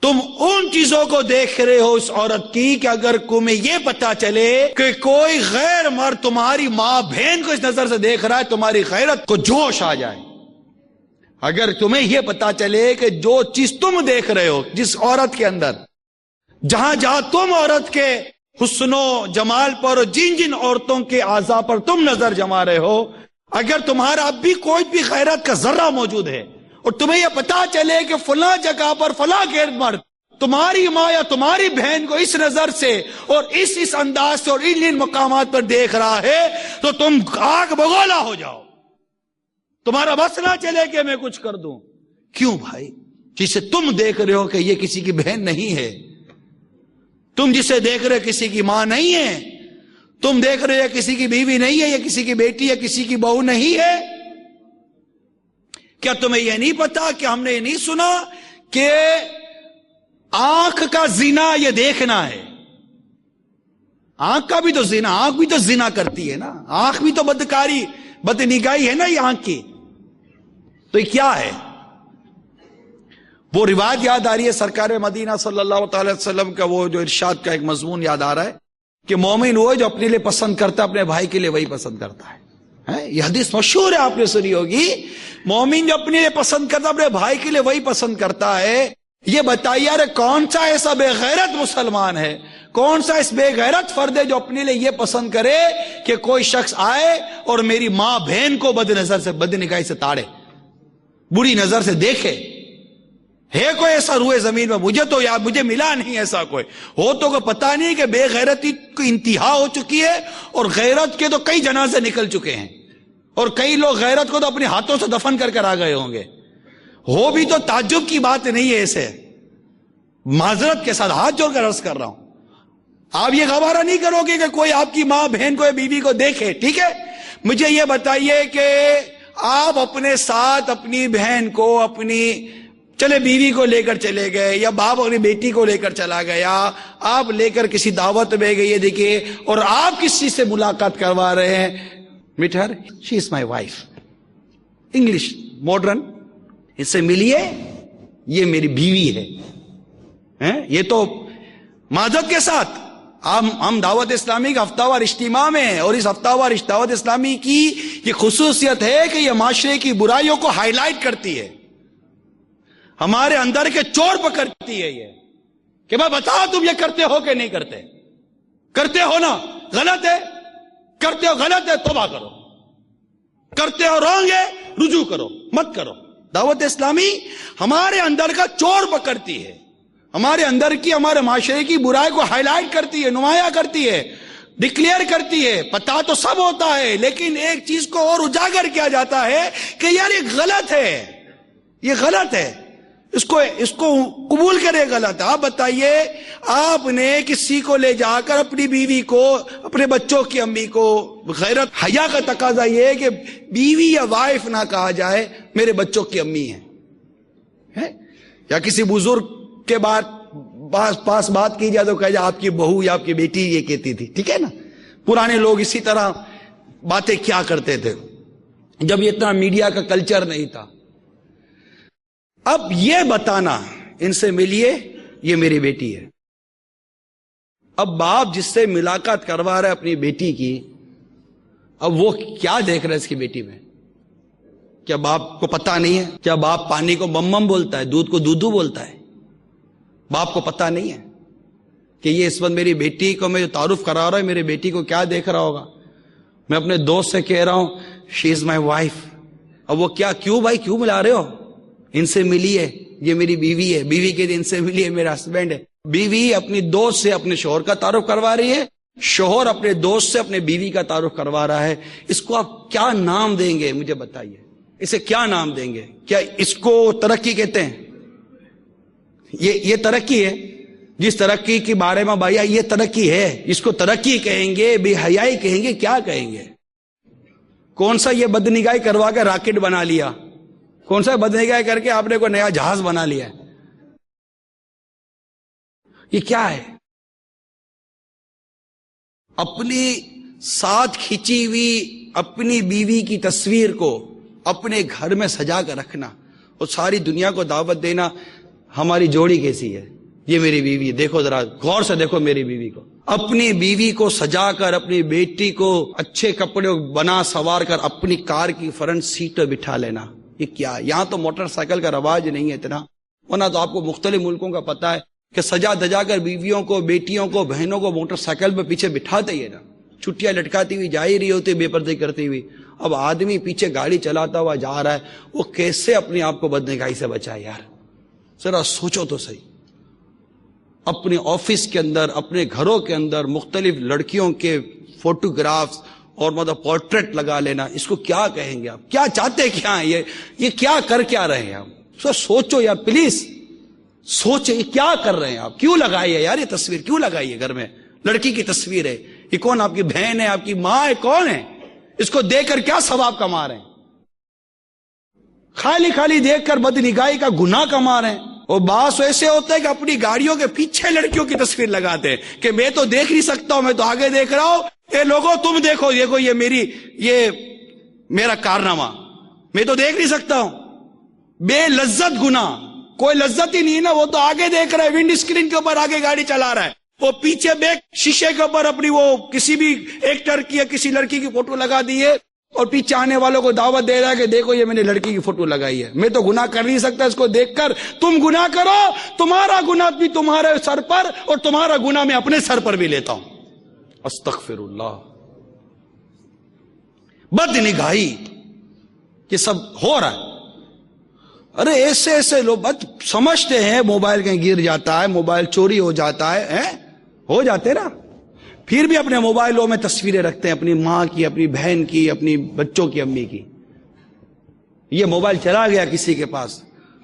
تم ان چیزوں کو دیکھ رہے ہو اس عورت کی کہ اگر تمہیں یہ پتا چلے کہ کوئی غیر مرد تمہاری ماں بہن کو اس نظر سے دیکھ رہا ہے, تمہاری غیرت کو جوش آ جائے. اگر تمہیں یہ پتا چلے کہ جو چیز تم دیکھ رہے ہو جس عورت کے اندر, جہاں جہاں تم عورت کے حسن و جمال پر اور جن جن عورتوں کے اعضاء پر تم نظر جما رہے ہو, اگر تمہارا اب بھی کوئی بھی غیرت کا ذرہ موجود ہے اور تمہیں یہ پتا چلے کہ فلاں جگہ پر فلاں غیر مرد تمہاری ماں یا تمہاری بہن کو اس نظر سے اور اس انداز سے اور ان مقامات پر دیکھ رہا ہے, تو تم آگ بگولا ہو جاؤ. تمہارا بس نہ چلے کہ میں کچھ کر دوں. کیوں بھائی؟ جسے تم دیکھ رہے ہو کہ یہ کسی کی بہن نہیں ہے, تم جسے دیکھ رہے ہو کسی کی ماں نہیں ہے, تم دیکھ رہے ہو کسی کی بیوی نہیں ہے, یا کسی کی بیٹی یا کسی کی بہو نہیں ہے. کیا تمہیں یہ نہیں پتا کہ ہم نے یہ نہیں سنا کہ آنکھ کا زنا یہ دیکھنا ہے؟ آنکھ کا بھی تو زنا, آنکھ بھی تو زنا کرتی ہے نا, آنکھ بھی تو بدکاری بد نگاہی ہے نا یہ آنکھ کی. تو یہ کیا ہے؟ وہ روایت یاد آ رہی ہے سرکار مدینہ صلی اللہ تعالی وسلم کا, وہ جو ارشاد کا ایک مضمون یاد آ رہا ہے کہ مومن وہ جو اپنے لیے پسند کرتا ہے اپنے بھائی کے لیے وہی پسند کرتا ہے. یہ حدیث مشہور ہے, آپ نے سنی ہوگی. مومن جو اپنے لیے پسند کرتا ہے اپنے بھائی کے لیے وہی پسند کرتا ہے. یہ بتائیے یار کون سا ایسا بے غیرت مسلمان ہے, کون سا اس بے غیرت فرد ہے جو اپنے لیے یہ پسند کرے کہ کوئی شخص آئے اور میری ماں بہن کو بد نظر سے, بد نگاہی سے تاڑے, بری نظر سے دیکھے؟ ہے کوئی ایسا روئے زمین میں؟ مجھے ملا نہیں ایسا کوئی. ہو تو کو پتا نہیں کہ بے غیرتی کی انتہا ہو چکی ہے, اور غیرت کے تو کئی جنازے نکل چکے ہیں, اور کئی لوگ غیرت کو تو اپنے ہاتھوں سے دفن کر کر آ گئے ہوں گے. ہو بھی تو تعجب کی بات نہیں ہے. ایسے معذرت کے ساتھ ہاتھ جوڑ کر عرض کر رہا ہوں, آپ یہ گوارا نہیں کرو گے کہ کوئی آپ کی ماں بہن کو یا بیوی کو دیکھے. ٹھیک ہے, مجھے یہ بتائیے کہ آپ اپنے ساتھ اپنی بہن کو, اپنی چلے بیوی کو لے کر چلے گئے, یا باپ اپنی بیٹی کو لے کر چلا گیا, آپ لے کر کسی دعوت میں گئے, دیکھیے, اور آپ کس چیز سے ملاقات کروا رہے ہیں؟ Meet her, she is my wife, English modern, اس سے ملیے, یہ میری بیوی ہے. یہ تو معذرت کے ساتھ ہم دعوت اسلامی کا ہفتہ وار اجتماع میں ہیں، اور اس ہفتہ وار دعوت اسلامی کی یہ خصوصیت ہے کہ یہ معاشرے کی برائیوں کو ہائی لائٹ کرتی ہے، ہمارے اندر کے چور پکڑتی ہے یہ کہ میں بتاؤ تم یہ کرتے ہو کہ نہیں کرتے؟ کرتے ہو نا، غلط ہے، کرتے ہو غلط ہے، توبہ کرو، کرتے ہو رونگ ہے، رجوع کرو، مت کرو۔ دعوت اسلامی ہمارے اندر کا چور پکڑتی ہے، ہمارے اندر کی، ہمارے معاشرے کی برائی کو ہائی لائٹ کرتی ہے، نمایاں کرتی ہے، ڈکلیئر کرتی ہے۔ پتا تو سب ہوتا ہے، لیکن ایک چیز کو اور اجاگر کیا جاتا ہے کہ یار یہ غلط ہے، یہ غلط ہے، اس کو قبول کرے غلط ہے۔ آپ بتائیے، آپ نے کسی کو لے جا کر اپنی بیوی کو، اپنے بچوں کی امی کو، غیرت حیا کا تقاضا یہ ہے کہ بیوی یا وائف نہ کہا جائے، میرے بچوں کی امی ہے، یا کسی بزرگ کے پاس بات کی جائے تو کہا جائے آپ کی بہو یا آپ کی بیٹی یہ کہتی تھی، ٹھیک ہے نا؟ پرانے لوگ اسی طرح باتیں کیا کرتے تھے جب یہ اتنا میڈیا کا کلچر نہیں تھا۔ اب یہ بتانا، ان سے ملیے، یہ میری بیٹی ہے۔ اب باپ جس سے ملاقات کروا رہا ہے اپنی بیٹی کی، اب وہ کیا دیکھ رہا ہے اس کی بیٹی میں؟ کیا باپ کو پتا نہیں ہے؟ کیا باپ پانی کو بم بولتا ہے، دودھ کو دودھو بولتا ہے؟ باپ کو پتا نہیں ہے کہ یہ اس وقت میری بیٹی کو میں جو تعارف کرا رہا ہوں، میری بیٹی کو کیا دیکھ رہا ہوگا؟ میں اپنے دوست سے کہہ رہا ہوں شی از مائی وائف، اب وہ کیا، کیوں بھائی کیوں ملا رہے ہو؟ ان سے ملی ہے، یہ میری بیوی ہے، بیوی کے ان سے ملی ہے، میرا ہسبینڈ ہے۔ بیوی اپنی دوست سے اپنے شوہر کا تعارف کروا رہی ہے، شوہر اپنے دوست سے اپنے بیوی کا تعارف کروا رہا ہے۔ اس کو آپ کیا نام دیں گے؟ مجھے بتائیے، اسے کیا نام دیں گے؟ کیا اس کو ترقی کہتے ہیں؟ یہ ترقی ہے؟ جس ترقی کے بارے میں بھائی یہ ترقی ہے، اس کو ترقی کہیں گے، بے حیائی کہیں گے، کیا کہیں گے؟ کون سا یہ بدنگاہی کروا کے راکٹ بنا لیا؟ کون سا بدنگاہی کر کے آپ نے کوئی نیا جہاز بنا لیا ہے؟ یہ کیا ہے؟ اپنی ساتھ کھینچی ہوئی اپنی بیوی کی تصویر کو اپنے گھر میں سجا کر رکھنا اور ساری دنیا کو دعوت دینا، ہماری جوڑی کیسی ہے؟ یہ میری بیوی ہے، دیکھو ذرا غور سے دیکھو میری بیوی کو۔ اپنی بیوی کو سجا کر، اپنی بیٹی کو اچھے کپڑے بنا سوار کر اپنی کار کی فرنٹ سیٹ پر بٹھا لینا، یہ کیا؟ یہاں تو موٹر سائیکل کا رواج نہیں ہے اتنا، ورنہ تو آپ کو مختلف ملکوں کا پتا ہے کہ سجا دجا کر بیویوں کو، بیٹیوں کو، بہنوں کو موٹر سائیکل پہ پیچھے بٹھاتے ہی نا، چھٹیاں لٹکاتی ہوئی جا ہی رہی ہوتی، بے پردگی کرتی ہوئی۔ اب آدمی پیچھے گاڑی چلاتا ہوا جا رہا ہے، وہ کیسے اپنے آپ کو بدنگاہی سے بچائے؟ یار ذرا سوچو تو صحیح۔ اپنے آفس کے اندر، اپنے گھروں کے اندر مختلف لڑکیوں کے فوٹوگرافز اور مطلب پورٹریٹ لگا لینا، اس کو کیا کہیں گے آپ؟ کیا چاہتے کیا ہیں؟ یہ کیا کر کیا رہے ہیں آپ؟ سوچو یار پلیز، سوچے یہ کیا کر رہے ہیں آپ؟ کیوں لگائی ہے یار یہ تصویر؟ کیوں لگائی ہے گھر میں؟ لڑکی کی تصویر ہے، یہ کون؟ آپ کی بہن ہے، آپ کی ماں ہے، کون ہے؟ اس کو دیکھ کر کیا ثواب کما رہے ہیں؟ خالی خالی دیکھ کر بدنگاہی کا گناہ کما رہے ہیں۔ اور بعض ایسے ہوتے ہیں کہ اپنی گاڑیوں کے پیچھے لڑکیوں کی تصویر لگاتے ہیں کہ میں تو دیکھ نہیں سکتا ہوں، میں تو آگے دیکھ رہا ہوں، اے لوگوں تم دیکھو، دیکھو یہ میرا کارنامہ، میں تو دیکھ نہیں سکتا ہوں۔ بے لذت گناہ، کوئی لذت ہی نہیں ہے نا، وہ تو آگے دیکھ رہا ہے، ونڈ اسکرین کے اوپر آگے گاڑی چلا رہا ہے، وہ پیچھے بیک شیشے کے اوپر اپنی وہ کسی بھی ایکٹر کی یا کسی لڑکی کی فوٹو لگا دی ہے، اور پیچھے آنے والوں کو دعوت دے رہا ہے کہ دیکھو یہ میں نے لڑکی کی فوٹو لگائی ہے، میں تو گناہ کر نہیں سکتا اس کو دیکھ کر، تم گناہ کرو، تمہارا گناہ بھی تمہارے سر پر اور تمہارا گناہ میں اپنے سر پر بھی لیتا ہوں۔ استغفر اللہ۔ بد نگاہی یہ سب ہو رہا ہے۔ ارے ایسے لوگ بد سمجھتے ہیں موبائل کہیں گر جاتا ہے، موبائل چوری ہو جاتا ہے، ہو جاتے نا، پھر بھی اپنے موبائلوں میں تصویریں رکھتے ہیں اپنی ماں کی، اپنی بہن کی، اپنی بچوں کی امی کی۔ یہ موبائل چلا گیا کسی کے پاس،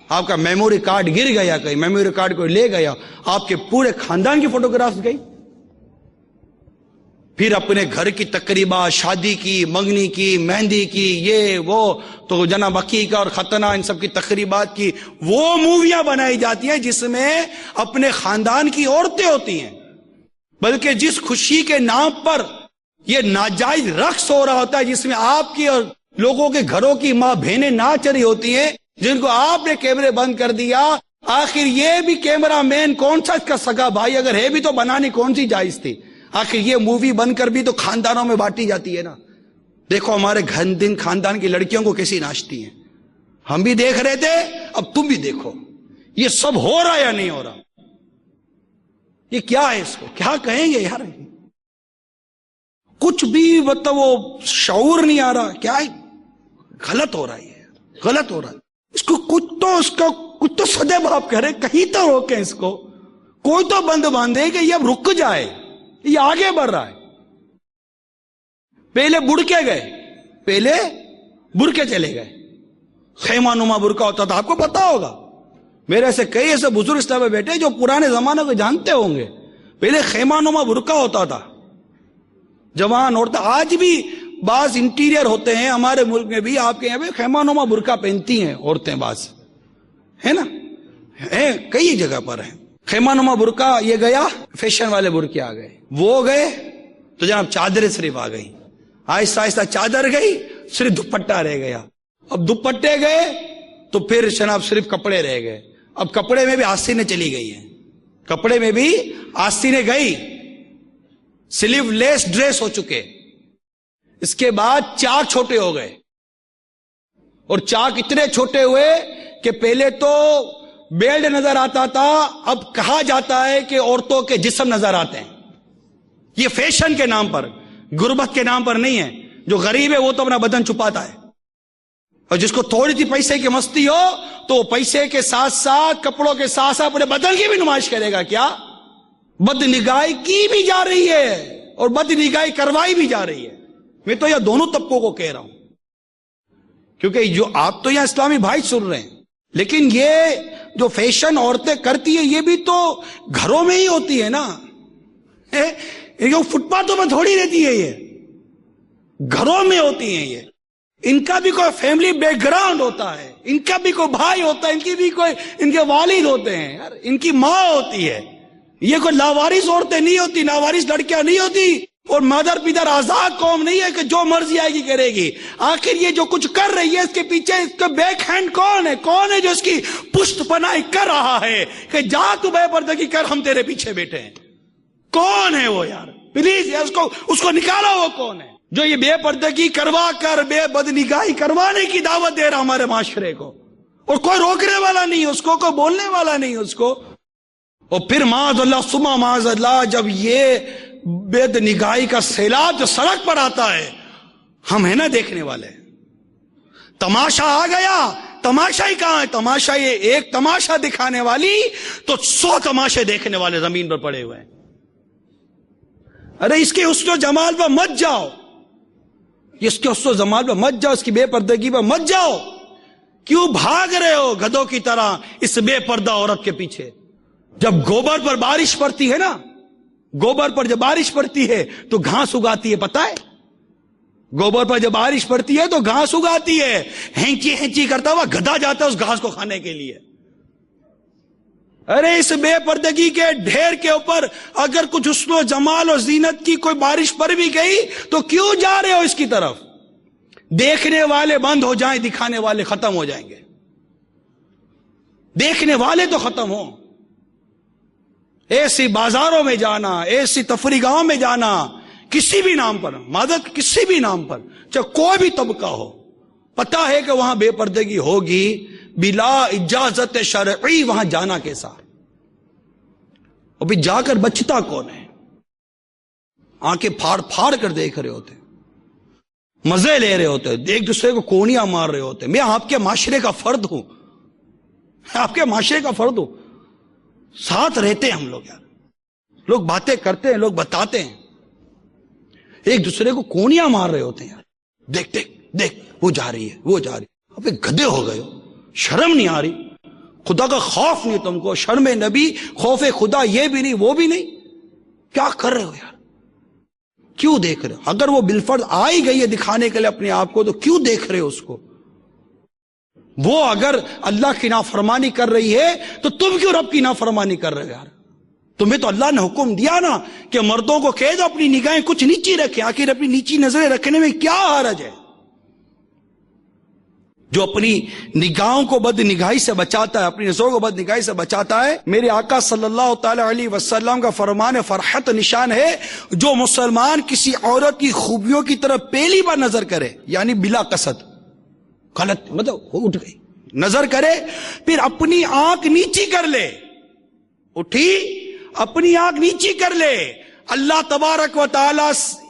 آپ کا میموری کارڈ گر گیا، کہیں میموری کارڈ کوئی لے گیا، آپ کے پورے خاندان کی فوٹوگرافز گئی۔ پھر اپنے گھر کی تقریبات، شادی کی، منگنی کی، مہندی کی، یہ وہ تو جناب عقیقہ اور ختنہ، ان سب کی تقریبات کی وہ موویاں بنائی جاتی ہیں جس میں اپنے خاندان کی عورتیں ہوتی ہیں، بلکہ جس خوشی کے نام پر یہ ناجائز رقص ہو رہا ہوتا ہے، جس میں آپ کی اور لوگوں کے گھروں کی ماں بہنیں ناچ رہی ہوتی ہیں، جن کو آپ نے کیمرے بند کر دیا۔ آخر یہ بھی کیمرہ مین کون سا اس کا سگا بھائی اگر ہے بھی تو بنانی کون سی جائز تھی؟ آخر یہ مووی بن کر بھی تو خاندانوں میں بانٹی جاتی ہے نا. دیکھو ہمارے خاندان کی لڑکیوں کو کیسی ناچتی ہیں. ہم بھی دیکھ رہے تھے, اب تم بھی دیکھو. یہ سب ہو رہا یا نہیں ہو رہا؟ یہ کیا ہے؟ اس کو کیا کہیں گے یار؟ کچھ بھی مطلب وہ شعور نہیں آ رہا. کیا ہے؟ غلط ہو رہا ہے, غلط ہو رہا ہے. اس کو کچھ تو سدے باپ کرے, کہیں تو روکیں اس کو. کوئی تو بند باندھے کہ یہ اب رک جائے, یہ آگے بڑھ رہا ہے. پہلے برقعے گئے, پہلے برقعے چلے گئے. خیمہ نما برقع ہوتا تھا, آپ کو پتا ہوگا. میرے ایسے کئی ایسے بزرگ اسلام میں بیٹھے جو پرانے زمانے کو جانتے ہوں گے. پہلے خیمہ نما برقع ہوتا تھا, جوان عورتیں. آج بھی بعض انٹیریئر ہوتے ہیں ہمارے ملک میں بھی, آپ کے یہاں پہ خیمہ نما برقع پہنتی ہیں عورتیں بعض, ہے نا, کئی جگہ پر ہیں خیمہ نما برقع. یہ گیا, فیشن والے برقعے آ گئے. وہ گئے تو جناب چادریں صرف آ گئی. آہستہ آہستہ چادر گئی, صرف دوپٹہ رہ گیا. اب دوپٹے گئے تو پھر جناب صرف کپڑے رہ گئے. اب کپڑے میں بھی آستینیں چلی گئی ہیں, کپڑے میں بھی آستینیں گئی, سلیو لیس ڈریس ہو چکے. اس کے بعد چاک چھوٹے ہو گئے, اور چاک اتنے چھوٹے ہوئے کہ پہلے تو بیلٹ نظر آتا تھا, اب کہا جاتا ہے کہ عورتوں کے جسم نظر آتے ہیں. یہ فیشن کے نام پر, غربت کے نام پر نہیں ہے. جو غریب ہے وہ تو اپنا بدن چھپاتا ہے, اور جس کو تھوڑی سی پیسے کی مستی ہو تو وہ پیسے کے ساتھ ساتھ کپڑوں کے ساتھ ساتھ اپنے بدن کی بھی نمائش کرے گا. کیا بد نگاہی کی بھی جا رہی ہے اور بد نگاہی کروائی بھی جا رہی ہے. میں تو یہ دونوں طبقوں کو کہہ رہا ہوں, کیونکہ جو آپ تو یہاں اسلامی بھائی سن رہے ہیں, لیکن یہ جو فیشن عورتیں کرتی ہیں یہ بھی تو گھروں میں ہی ہوتی ہے نا. فٹ پاتھوں میں تھوڑی رہتی ہے, یہ گھروں میں ہوتی ہیں. یہ ان کا بھی کوئی فیملی بیک گراؤنڈ ہوتا ہے, ان کا بھی کوئی بھائی ہوتا ہے, ان کی بھی کوئی ان کے والد ہوتے ہیں یار, ان کی ماں ہوتی ہے. یہ کوئی لاوارث عورتیں نہیں ہوتی, لاوارث لڑکیاں نہیں ہوتی, اور مادر پیدر آزاد قوم نہیں ہے کہ جو مرضی آئے گی کرے گی. آخر یہ جو کچھ کر رہی ہے اس کے پیچھے اس کا بیک ہینڈ کون ہے؟ کون ہے جو اس کی پشت پناہی کر رہا ہے کہ جا تو بے پردگی کر, ہم تیرے پیچھے بیٹھے ہیں؟ کون ہے وہ یار؟ پلیز اس کو نکالو. وہ کون ہے جو یہ بے پردگی کروا کر بے بدنگاہی کروانے کی دعوت دے رہا ہمارے معاشرے کو, اور کوئی روکنے والا نہیں اس کو, کوئی بولنے والا نہیں اس کو. اور پھر معاذ اللہ ثم معاذ اللہ جب یہ بے نگاہی کا سیلاب جو سڑک پر آتا ہے, ہم ہیں نا دیکھنے والے. تماشا آ گیا, تماشا ہی کہاں ہے؟ تماشا یہ ایک تماشا دکھانے والی تو 100 تماشے دیکھنے والے زمین پر پڑے ہوئے ہیں. ارے اس کے حسن و جمال پر مت جاؤ, اس کے حسن و جمال پر مت جاؤ, اس کی بے پردگی پر مت جاؤ. کیوں بھاگ رہے ہو گدھوں کی طرح اس بے پردہ عورت کے پیچھے؟ جب گوبر پر بارش پڑتی ہے نا, گوبر پر جب بارش پڑتی ہے تو گھاس اگاتی ہے, پتہ ہے؟ گوبر پر جب بارش پڑتی ہے تو گھاس اگاتی ہے. ہینچی ہینچی کرتا ہوا گدھا جاتا ہے اس گھاس کو کھانے کے لیے. ارے اس بے پردگی کے ڈھیر کے اوپر اگر کچھ حسن و جمال اور زینت کی کوئی بارش پڑ بھی گئی تو کیوں جا رہے ہو اس کی طرف؟ دیکھنے والے بند ہو جائیں, دکھانے والے ختم ہو جائیں گے. دیکھنے والے تو ختم ہوں. ایسی بازاروں میں جانا, ایسی تفریح گاہوں میں جانا, کسی بھی نام پر, معذرت کسی بھی نام پر, چاہے کوئی بھی طبقہ ہو, پتا ہے کہ وہاں بے پردگی ہوگی بلا اجازت شرعی. وہاں جانا کیسا؟ اور پھر جا کر بچتا کون ہے؟ آنکھیں پھاڑ پھاڑ کر دیکھ رہے ہوتے, مزے لے رہے ہوتے, ایک دوسرے کو کونیاں مار رہے ہوتے. میں آپ کے معاشرے کا فرد ہوں, آپ کے معاشرے کا فرد ہوں. ساتھ رہتے ہیں ہم لوگ یار, لوگ باتیں کرتے ہیں, لوگ بتاتے ہیں, ایک دوسرے کو کونیاں مار رہے ہوتے ہیں یار. دیکھ دیکھ دیکھ, وہ جا رہی ہے, وہ جا رہی ہے. ابے گدھے ہو گئے ہو, شرم نہیں آ رہی؟ خدا کا خوف نہیں تم کو؟ شرم نبی, خوف خدا یہ بھی نہیں وہ بھی نہیں. کیا کر رہے ہو یار؟ کیوں دیکھ رہے ہو؟ اگر وہ بالفرض آئی گئی ہے دکھانے کے لیے اپنے آپ کو تو کیوں دیکھ رہے ہو اس کو؟ وہ اگر اللہ کی نافرمانی کر رہی ہے تو تم کیوں رب کی نافرمانی کر رہے ہو یار؟ تمہیں تو اللہ نے حکم دیا نا کہ مردوں کو کہہ دو اپنی نگاہیں کچھ نیچی رکھیں. آخر اپنی نیچی نظریں رکھنے میں کیا حرج ہے؟ جو اپنی نگاہوں کو بد نگاہی سے بچاتا ہے، اپنی نظروں کو بد نگاہی سے بچاتا ہے، میرے آقا صلی اللہ تعالی علیہ وسلم کا فرمان فرحت نشان ہے، جو مسلمان کسی عورت کی خوبیوں کی طرف پہلی بار نظر کرے، یعنی بلا قصد، غلط مطلب وہ اٹھ گئی نظر کرے، پھر اپنی آنکھ نیچی کر لے، اٹھی اپنی آنکھ نیچی کر لے، اللہ تبارک و تعالی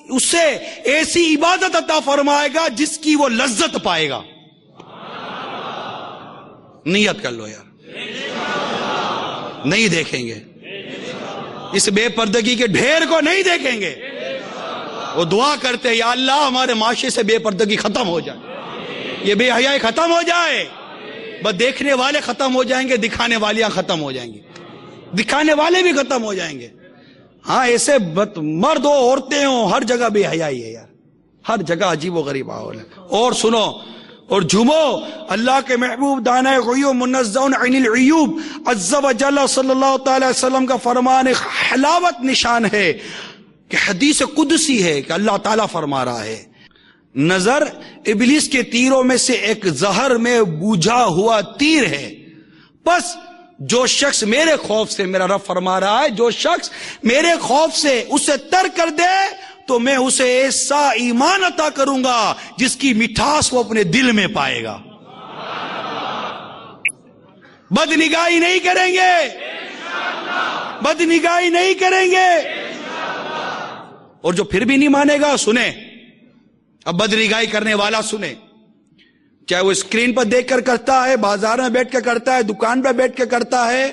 اسے ایسی عبادت عطا فرمائے گا جس کی وہ لذت پائے گا۔ نیت کر لو یار، نہیں دیکھیں گے اس بے پردگی کے ڈھیر کو، نہیں دیکھیں گے۔ وہ دعا کرتے یا اللہ ہمارے معاشرے سے بے پردگی ختم ہو جائے، یہ بے حیائی ختم ہو جائے، بس دیکھنے والے ختم ہو جائیں گے، دکھانے والیاں ختم ہو جائیں گی، دکھانے والے بھی ختم ہو جائیں گے۔ ہاں ایسے مرد ہو عورتیں ہوں، ہر جگہ بے حیائی ہے یار، ہر جگہ عجیب و غریب ماحول ہے۔ اور سنو اور جھومو، اللہ کے محبوب دانۂ غیوب منزہ عن العیوب عز و جل صلی اللہ تعالی وسلم کا فرمان ایک حلاوت نشان ہے کہ حدیث قدسی ہے کہ اللہ تعالیٰ فرما رہا ہے، نظر ابلیس کے تیروں میں سے ایک زہر میں بوجھا ہوا تیر ہے، بس جو شخص میرے خوف سے، میرا رب فرما رہا ہے، جو شخص میرے خوف سے اسے ترک کر دے تو میں اسے ایسا ایمان عطا کروں گا جس کی مٹھاس وہ اپنے دل میں پائے گا۔ بد نگاہی نہیں کریں گے، بد نگاہی نہیں کریں گے۔ اور جو پھر بھی نہیں مانے گا سنیں، اب بد نگاہی کرنے والا سنیں، چاہے وہ اسکرین پر دیکھ کر کرتا ہے، بازار میں بیٹھ کے کرتا ہے، دکان پہ بیٹھ کے کرتا ہے،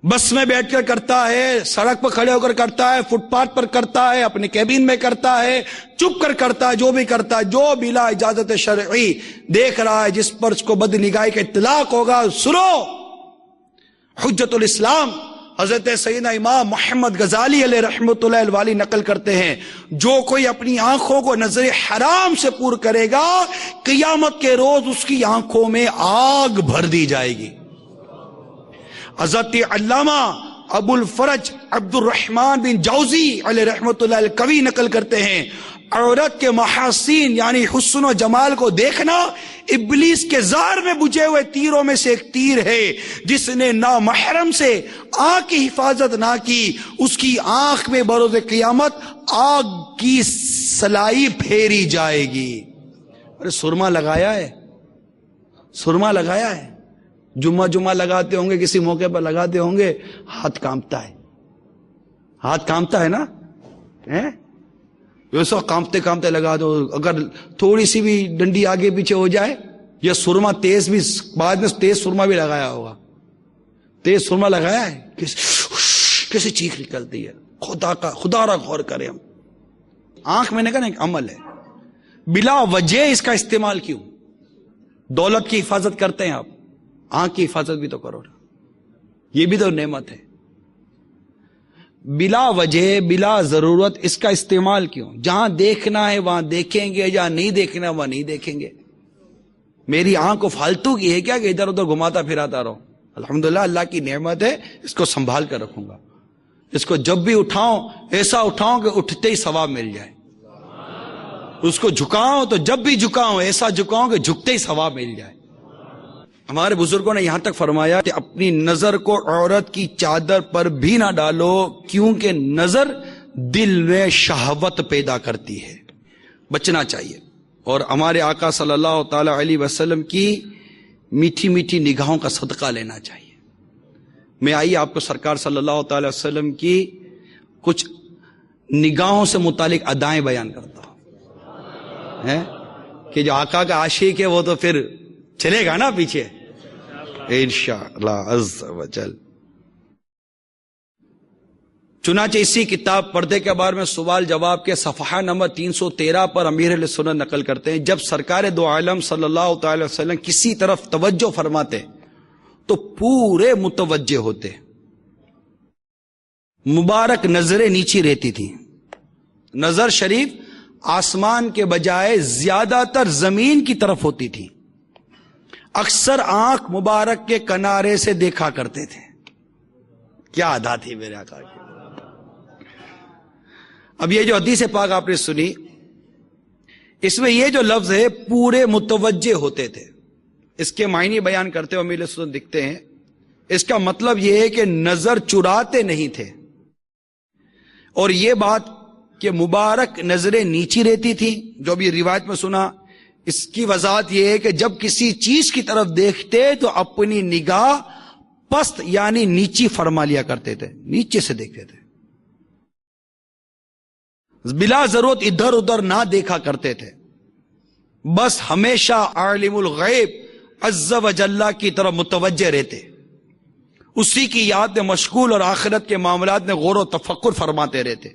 بس میں بیٹھ کر کرتا ہے، سڑک پر کھڑے ہو کر کرتا ہے، فٹ پاتھ پر کرتا ہے، اپنے کیبن میں کرتا ہے، چپ کر کرتا ہے، جو بھی کرتا ہے، جو بلا اجازت شرعی دیکھ رہا ہے، جس پر اس کو بد نگاہی کا اطلاق ہوگا، سنو حجت الاسلام حضرت سیدنا امام محمد غزالی علیہ رحمۃ اللہ الوالی نقل کرتے ہیں، جو کوئی اپنی آنکھوں کو نظر حرام سے پور کرے گا، قیامت کے روز اس کی آنکھوں میں آگ بھر دی جائے گی۔ حضرت علامہ ابو الفرج عبد الرحمن بن جوزی علیہ رحمۃ اللہ القوی نقل کرتے ہیں، عورت کے محاسین یعنی حسن و جمال کو دیکھنا ابلیس کے زہر میں بجھے ہوئے تیروں میں سے ایک تیر ہے، جس نے نامحرم سے آنکھ کی حفاظت نہ کی، اس کی آنکھ میں بروز قیامت آگ کی سلائی پھیری جائے گی۔ ارے سرما لگایا ہے، سرما لگایا ہے، جمعہ لگاتے ہوں گے، کسی موقع پر لگاتے ہوں گے، ہاتھ کانپتا ہے، ہاتھ کانپتا ہے نا، ویسا کانپتے کانپتے لگا دو، اگر تھوڑی سی بھی ڈنڈی آگے پیچھے ہو جائے، یا سرما تیز بھی، بعد میں تیز سرما بھی لگایا ہوگا، تیز سرما لگایا ہے، کیسے چیخ نکلتی ہے، خدا را غور کریں ہم۔ آنکھ میں نے کہا نا ایک عمل ہے، بلا وجہ اس کا استعمال کیوں؟ دولت کی حفاظت کرتے ہیں آپ، آنکھ کی حفاظت بھی تو کرو نا، یہ بھی تو نعمت ہے۔ بلا وجہ بلا ضرورت اس کا استعمال کیوں؟ جہاں دیکھنا ہے وہاں دیکھیں گے، جہاں نہیں دیکھنا وہاں نہیں دیکھیں گے۔ میری آنکھ کو فالتو کی ہے کیا کہ ادھر ادھر گھماتا پھراتا رہو؟ الحمدللہ اللہ کی نعمت ہے، اس کو سنبھال کر رکھوں گا، اس کو جب بھی اٹھاؤں ایسا اٹھاؤں کہ اٹھتے ہی ثواب مل جائے، اس کو جھکاؤں تو جب بھی جھکاؤں ایسا جھکاؤں کہ جھکتے ہی ثواب مل جائے۔ ہمارے بزرگوں نے یہاں تک فرمایا کہ اپنی نظر کو عورت کی چادر پر بھی نہ ڈالو، کیونکہ نظر دل میں شہوت پیدا کرتی ہے، بچنا چاہیے۔ اور ہمارے آقا صلی اللہ تعالی علیہ وسلم کی میٹھی میٹھی نگاہوں کا صدقہ لینا چاہیے۔ میں آئیے آپ کو سرکار صلی اللہ تعالی وسلم کی کچھ نگاہوں سے متعلق ادائیں بیان کرتا ہوں، کہ جو آقا کا عاشق ہے وہ تو پھر چلے گا نا پیچھے انشاءاللہ عز و جل۔ چنانچہ اسی کتاب پردے کے بارے میں سوال جواب کے صفحہ نمبر 313 پر امیر اہل سنت نقل کرتے ہیں، جب سرکار دو عالم صلی اللہ تعالی وسلم کسی طرف توجہ فرماتے تو پورے متوجہ ہوتے، مبارک نظریں نیچی رہتی تھی، نظر شریف آسمان کے بجائے زیادہ تر زمین کی طرف ہوتی تھی، اکثر آنکھ مبارک کے کنارے سے دیکھا کرتے تھے۔ کیا ادا تھی میرے آقا کی۔ اب یہ جو حدیث پاک آپ نے سنی، اس میں یہ جو لفظ ہے پورے متوجہ ہوتے تھے، اس کے معنی بیان کرتے ہوئے میرے سن دکھتے ہیں. اس کا مطلب یہ ہے کہ نظر چراتے نہیں تھے، اور یہ بات کہ مبارک نظریں نیچی رہتی تھی جو بھی روایت میں سنا. اس کی وضاحت یہ ہے کہ جب کسی چیز کی طرف دیکھتے تو اپنی نگاہ پست یعنی نیچی فرما لیا کرتے تھے، نیچے سے دیکھتے تھے، بلا ضرورت ادھر ادھر نہ دیکھا کرتے تھے. بس ہمیشہ عالم الغیب عز و جل کی طرف متوجہ رہتے، اسی کی یاد میں مشغول اور آخرت کے معاملات میں غور و تفکر فرماتے رہتے.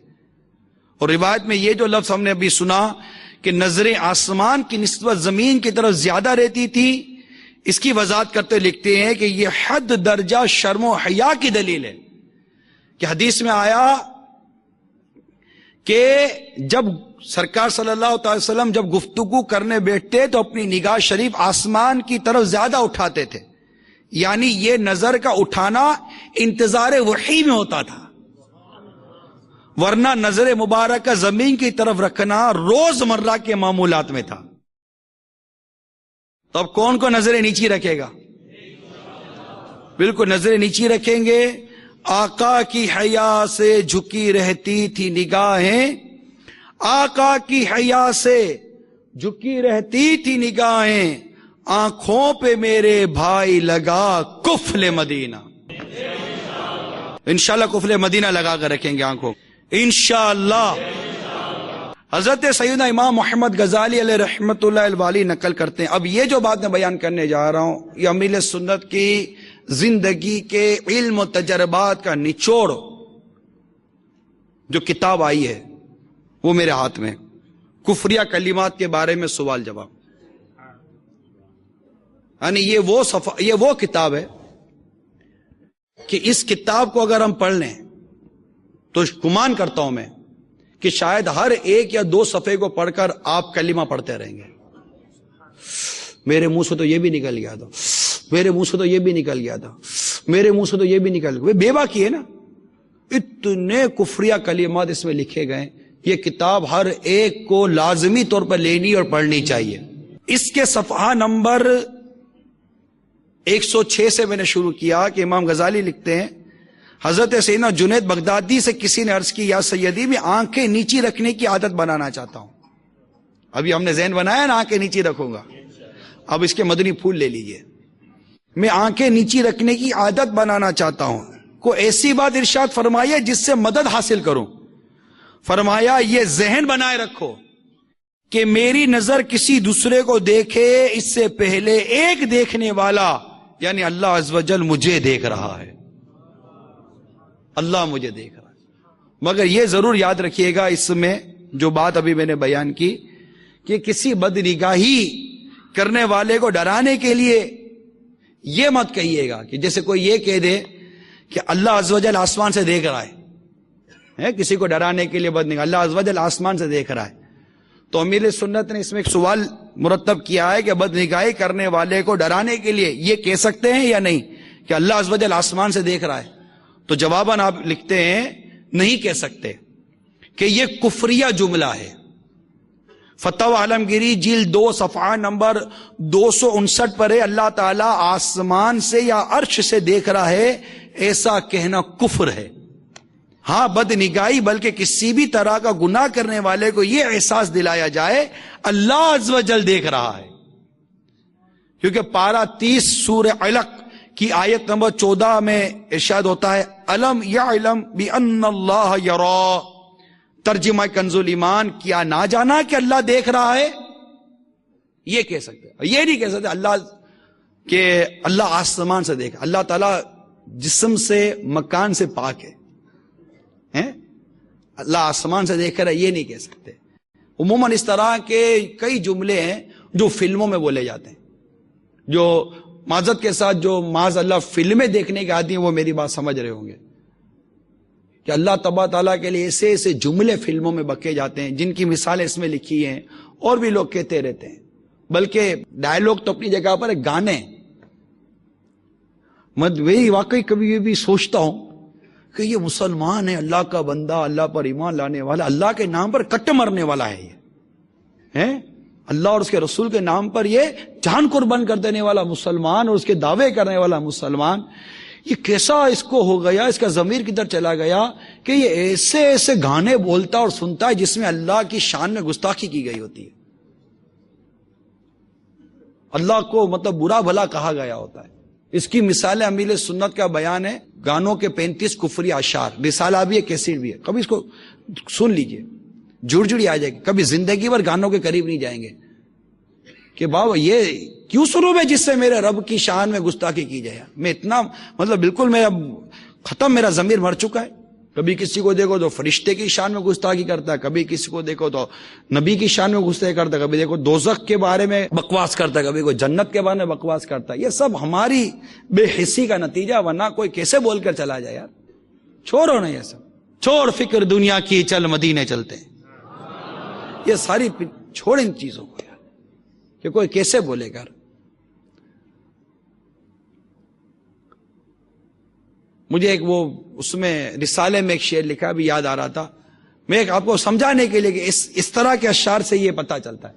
اور روایت میں یہ جو لفظ ہم نے ابھی سنا کہ نظریں آسمان کی نسبت زمین کی طرف زیادہ رہتی تھی، اس کی وضاحت کرتے لکھتے ہیں کہ یہ حد درجہ شرم و حیا کی دلیل ہے کہ حدیث میں آیا کہ جب سرکار صلی اللہ تعالی وسلم جب گفتگو کرنے بیٹھتے تو اپنی نگاہ شریف آسمان کی طرف زیادہ اٹھاتے تھے، یعنی یہ نظر کا اٹھانا انتظار وحی میں ہوتا تھا، ورنہ نظر مبارکہ زمین کی طرف رکھنا روز مرہ کے معمولات میں تھا. تو اب کون کو نظریں نیچی رکھے گا؟ بالکل نظریں نیچی رکھیں گے. آقا کی حیا سے جھکی رہتی تھی نگاہیں، آقا کی حیا سے جھکی رہتی تھی نگاہیں، آنکھوں پہ میرے بھائی لگا کفل مدینہ. انشاءاللہ کفل مدینہ لگا کر رکھیں گے آنکھوں انشاءاللہ. حضرت سیدنا امام محمد غزالی علیہ رحمت اللہ الوالی نقل کرتے ہیں. اب یہ جو بات میں بیان کرنے جا رہا ہوں یہ امیل سنت کی زندگی کے علم و تجربات کا نچوڑ جو کتاب آئی ہے وہ میرے ہاتھ میں، کفریہ کلمات کے بارے میں سوال جواب. یعنی یہ وہ کتاب ہے کہ اس کتاب کو اگر ہم پڑھ لیں تو گمان کرتا ہوں میں کہ شاید ہر ایک یا دو صفحے کو پڑھ کر آپ کلمہ پڑھتے رہیں گے. میرے منہ سے تو یہ بھی نکل گیا تھا، میرے منہ سے تو یہ بھی نکل گیا تھا، میرے منہ سے تو یہ بھی نکل گیا. بے باکی ہے نا، اتنے کفریہ کلمات اس میں لکھے گئے. یہ کتاب ہر ایک کو لازمی طور پر لینی اور پڑھنی چاہیے. اس کے صفحہ نمبر 106 سے میں نے شروع کیا کہ امام غزالی لکھتے ہیں حضرت سیدنا جنید بغدادی سے کسی نے عرض کی یا سیدی میں آنکھیں نیچی رکھنے کی عادت بنانا چاہتا ہوں. ابھی ہم نے ذہن بنایا نا آنکھیں نیچی رکھوں گا، اب اس کے مدنی پھول لے لیجئے. میں آنکھیں نیچی رکھنے کی عادت بنانا چاہتا ہوں، کوئی ایسی بات ارشاد فرمائیے جس سے مدد حاصل کروں. فرمایا یہ ذہن بنائے رکھو کہ میری نظر کسی دوسرے کو دیکھے اس سے پہلے ایک دیکھنے والا یعنی اللہ عز و جل مجھے دیکھ رہا ہے. اللہ مجھے دیکھ رہا ہے. مگر یہ ضرور یاد رکھیے گا اس میں جو بات ابھی میں نے بیان کی کہ کسی بدنگاہی کرنے والے کو ڈرانے کے لیے یہ مت کہیے گا کہ جیسے کوئی یہ کہہ دے کہ اللہ عز و جل آسمان سے دیکھ رہا ہے. کسی کو ڈرانے کے لیے بدنگاہ اللہ عز و جل آسمان سے دیکھ رہا ہے. تو امیر سنت نے اس میں ایک سوال مرتب کیا ہے کہ بدنگاہی کرنے والے کو ڈرانے کے لیے یہ کہہ سکتے ہیں یا نہیں کہ اللہ عز و جل آسمان سے دیکھ رہا ہے؟ تو جواباً آپ لکھتے ہیں نہیں کہہ سکتے کہ یہ کفریہ جملہ ہے. فتح عالمگیری جلد 2 صفحہ نمبر 259 پر ہے اللہ تعالیٰ آسمان سے یا عرش سے دیکھ رہا ہے، ایسا کہنا کفر ہے. ہاں بد نگاہی بلکہ کسی بھی طرح کا گناہ کرنے والے کو یہ احساس دلایا جائے اللہ عز و جل دیکھ رہا ہے. کیونکہ پارہ 30 سورہ علق کی آیت نمبر 14 میں ارشاد ہوتا ہے الم یعلم بان اللہ یرا. ترجمہ کنز الایمان، کیا نہ جانا کہ اللہ دیکھ رہا ہے؟ یہ کہہ سکتے، یہ نہیں کہہ سکتے اللہ آسمان سے دیکھ. اللہ تعالیٰ جسم سے مکان سے پاک ہے، اللہ آسمان سے دیکھ رہا ہے، یہ نہیں کہہ سکتے. عموماً اس طرح کے کئی جملے ہیں جو فلموں میں بولے جاتے ہیں، جو معذرت کے ساتھ جو معاذ اللہ فلمیں دیکھنے کے عادی ہیں وہ میری بات سمجھ رہے ہوں گے کہ اللہ تبارک تعالیٰ کے لیے ایسے ایسے جملے فلموں میں بکے جاتے ہیں جن کی مثالیں اس میں لکھی ہیں اور بھی لوگ کہتے رہتے ہیں. بلکہ ڈائیلاگ تو اپنی جگہ پر گانے. میں واقعی کبھی یہ بھی سوچتا ہوں کہ یہ مسلمان ہے، اللہ کا بندہ، اللہ پر ایمان لانے والا، اللہ کے نام پر کٹ مرنے والا ہے یہ اللہ اور اس کے رسول کے نام پر یہ جان قربان کر دینے والا مسلمان اور اس کے دعوے کرنے والا مسلمان، یہ کیسا اس کو ہو گیا، اس کا ضمیر کدھر چلا گیا کہ یہ ایسے ایسے گانے بولتا اور سنتا ہے جس میں اللہ کی شان میں گستاخی کی گئی ہوتی ہے، اللہ کو مطلب برا بھلا کہا گیا ہوتا ہے۔ اس کی مثال امیل سنت کا بیان ہے، گانوں کے 35 کفری اشعار، رسالہ بھی ہے، کیسٹ بھی ہے، کبھی اس کو سن لیجئے، جڑ جڑی آ جائے گی، کبھی زندگی بھر گانوں کے قریب نہیں جائیں گے کہ بابا یہ کیوں شروع ہے جس سے میرے رب کی شان میں گستاخی کی جائے۔ میں اتنا مطلب بالکل میرا ختم، میرا ضمیر مر چکا ہے۔ کبھی کسی کو دیکھو تو فرشتے کی شان میں گستاخی کرتا ہے، کبھی کسی کو دیکھو تو نبی کی شان میں گستاخی کرتا ہے، کبھی دیکھو دوزخ کے بارے میں بکواس کرتا ہے، کبھی کوئی جنت کے بارے میں بکواس کرتا ہے۔ یہ سب ہماری بے حسی کا نتیجہ، ورنہ کوئی کیسے بول کر چلا جائے یار۔ چھوڑو نا یہ سب، چھوڑ فکر دنیا کی، چل مدینے چلتے ہیں۔ یہ ساری چھوڑ ان چیزوں کو یار، کہ کوئی کیسے بولے گا۔ مجھے ایک وہ اس میں رسالے میں ایک شعر لکھا بھی یاد آ رہا تھا، میں ایک آپ کو سمجھانے کے لیے کہ اس طرح کے اشعار سے یہ پتہ چلتا ہے،